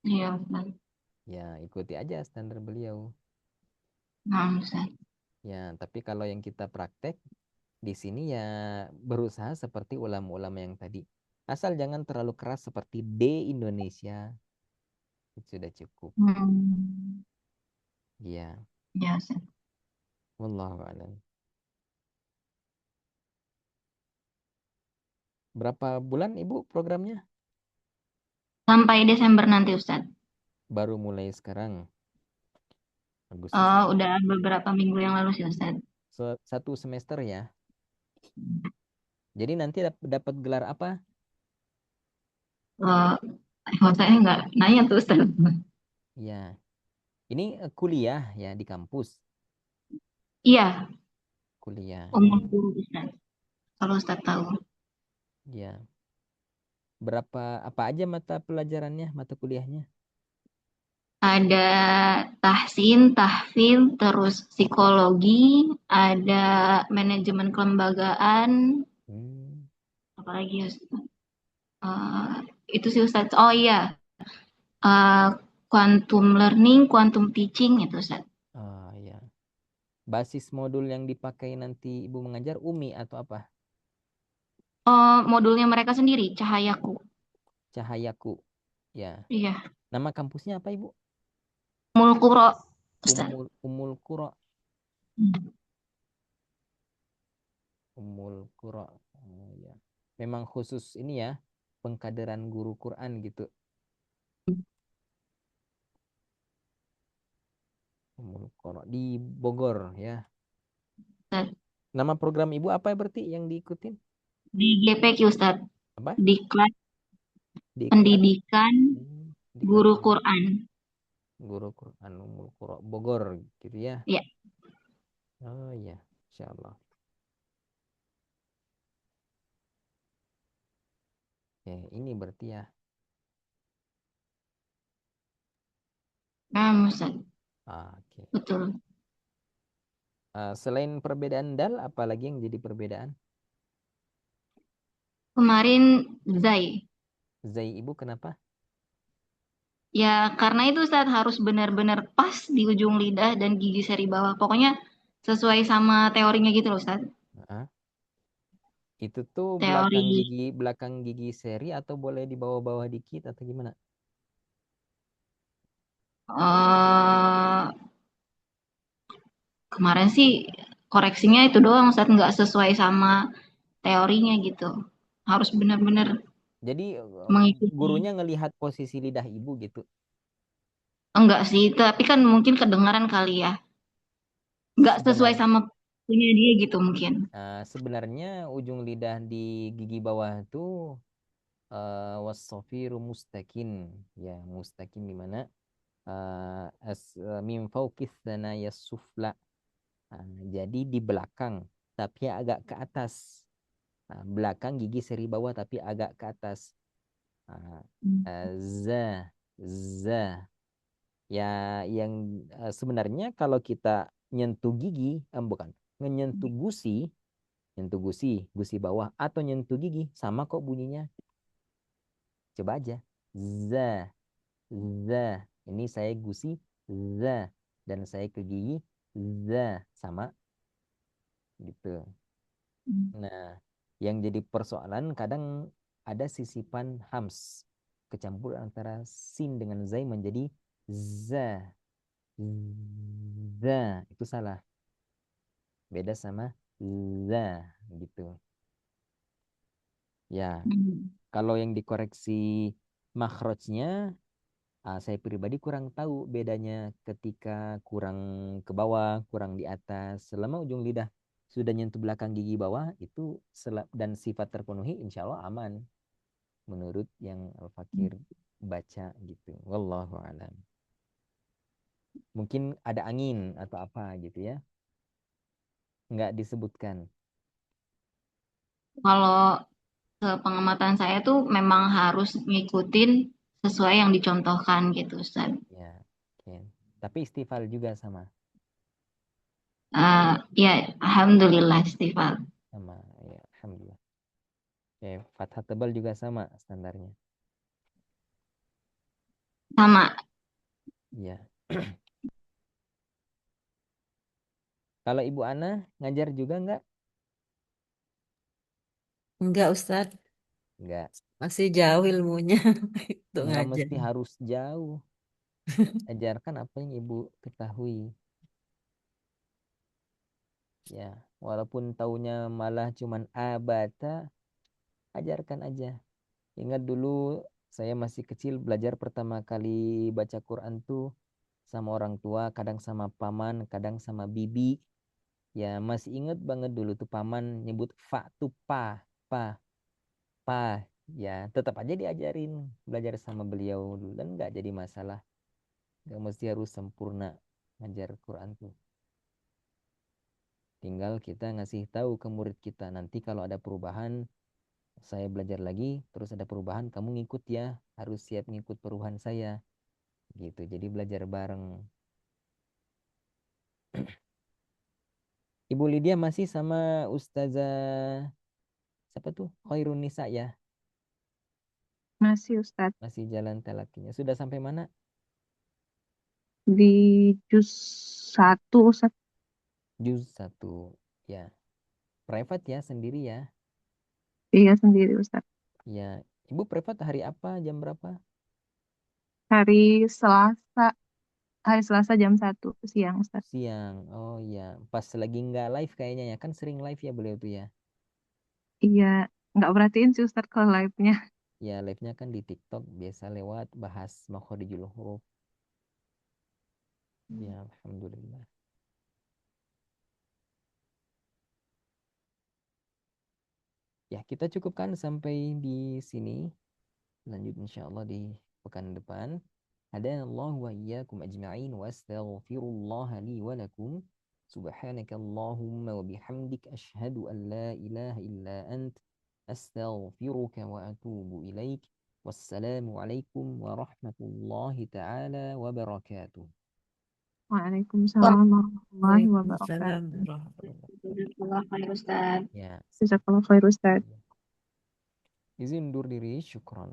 Iya, Ustaz. Ya, ikuti aja standar beliau. Nah, Ustaz. Ya, tapi kalau yang kita praktek di sini ya berusaha seperti ulama-ulama yang tadi. Asal jangan terlalu keras seperti D Indonesia. Itu sudah cukup. Iya. Ya, Ustaz. Wallahu a'lam. Berapa bulan Ibu programnya? Sampai Desember nanti, Ustaz. Baru mulai sekarang. Agustus. Udah beberapa minggu yang lalu sih, Ustaz. Satu semester ya. Jadi nanti dapat gelar apa? Saya nggak nanya tuh, Ustaz. Ya. Ini kuliah ya di kampus. Iya. Kuliah. Guru, Ustaz. Kalau Ustaz tahu. Ya. Apa aja mata pelajarannya, mata kuliahnya? Ada tahsin, tahfidz, terus psikologi, ada manajemen kelembagaan, apalagi ya, Ustaz? Itu sih Ustaz. Oh iya, quantum learning, quantum teaching itu Ustaz. Oh ya. Basis modul yang dipakai nanti Ibu mengajar UMI atau apa? Modulnya mereka sendiri, Cahayaku. Cahayaku. Ya. Iya. Nama kampusnya apa Ibu? Ummul Qura, Ustaz. Ummul Qura. Hmm. Ummul Qura. Oh, ya. Memang khusus ini ya, pengkaderan guru Quran gitu. Ummul Qura di Bogor ya. Ustaz. Nama program ibu apa berarti yang diikutin? Di GPQ, Ustaz. Apa? Diklat Diklat Pendidikan Diklat Guru Quran. Guru Quran Ummul Qura Bogor gitu ya. Ya. Oh iya, insya Allah. Oke, ini berarti ya. Nah, Ustaz. Oke. Betul. Selain perbedaan dal, apa lagi yang jadi perbedaan? Kemarin Zai. Zai ibu kenapa? Ya, karena itu Ustaz harus benar-benar pas di ujung lidah dan gigi seri bawah. Pokoknya sesuai sama teorinya gitu loh, Ustaz. Hah? Itu tuh Teori belakang gigi seri atau boleh di bawah-bawah dikit atau gimana? eh kemarin sih koreksinya itu doang, Ustaz. Nggak sesuai sama teorinya gitu. Harus benar-benar Jadi mengikuti. gurunya ngelihat posisi lidah ibu gitu. Enggak sih, tapi kan mungkin kedengaran kali ya. Nggak sesuai Sebenarnya, sama punya dia gitu mungkin. sebenarnya ujung lidah di gigi bawah itu wasofiru mustakin, ya mustakin di mana min fauqis thanaya sufla. Jadi di belakang tapi agak ke atas. Belakang gigi seri bawah tapi agak ke atas. Nah, za za ya yang sebenarnya kalau kita nyentuh gigi bukan nyentuh gusi bawah atau nyentuh gigi sama kok bunyinya. Coba aja. Za za ini saya gusi za dan saya ke gigi za sama gitu. Nah, yang jadi persoalan kadang ada sisipan hams kecampur antara sin dengan zai menjadi za. Za itu salah. Beda sama za gitu. Ya, kalau yang dikoreksi makhrajnya saya pribadi kurang tahu bedanya ketika kurang ke bawah, kurang di atas. Selama ujung lidah sudah nyentuh belakang gigi bawah itu dan sifat terpenuhi, insya Allah aman. Menurut yang Al-Fakir baca gitu. Wallahu a'lam. Mungkin ada angin atau apa gitu ya. Nggak disebutkan. Kalau pengamatan saya tuh memang harus ngikutin sesuai yang dicontohkan gitu, Ustaz. Ya, oke. Tapi istighfar juga sama. Ya, Alhamdulillah istighfar. Sama, ya, alhamdulillah. Oke, fathah tebal juga sama standarnya. Sama. Iya. Kalau Ibu Ana ngajar juga nggak? Enggak, Ustaz. Nggak. Masih jauh ilmunya untuk Nggak ngajar. mesti harus jauh. Ajarkan apa yang Ibu ketahui. Ya, walaupun taunya malah cuman abata, ajarkan aja. Ingat dulu saya masih kecil belajar pertama kali baca Quran tuh sama orang tua, kadang sama paman, kadang sama bibi. Ya, masih ingat banget dulu tuh paman nyebut fa tuh pa, pa. Ya, tetap aja diajarin belajar sama beliau dulu dan nggak jadi masalah. Nggak mesti harus sempurna ngajar Quran tuh. Tinggal kita ngasih tahu ke murid kita. Nanti kalau ada perubahan, saya belajar lagi, terus ada perubahan, kamu ngikut ya. Harus siap ngikut perubahan saya. Gitu, jadi belajar bareng. Ibu Lydia masih sama Ustazah siapa tuh? Khairun Nisa ya. Masih Ustaz Masih jalan talakinya. Sudah sampai mana? di juz 1 Ustaz. Juz 1. Ya. Private ya, sendiri ya. Iya sendiri Ustaz. Ya. Ibu private hari apa? Jam berapa? Hari Selasa Hari Selasa jam 1 siang, Ustaz. Siang. Oh iya, pas lagi nggak live kayaknya ya. Kan sering live ya beliau tuh ya. Iya, nggak perhatiin sih Ustaz kalau live-nya. Ya, live-nya kan di TikTok biasa lewat bahas makhorijul huruf. Ya, alhamdulillah. Ya, kita cukupkan sampai di sini. Lanjut insyaallah di pekan depan. Hadanallahu wa iyyakum ajma'in wa astaghfirullah li wa lakum. Subhanakallahumma wa bihamdik asyhadu an la ilaha illa ant astaghfiruka wa atubu ilaik. Wassalamu alaikum warahmatullahi taala wabarakatuh. Waalaikumsalam warahmatullahi Waalaikumsalam wabarakatuh. warahmatullahi Jazakallah khair Ustaz. Ya, Jazakallah khair Ustaz. izin undur diri, syukran.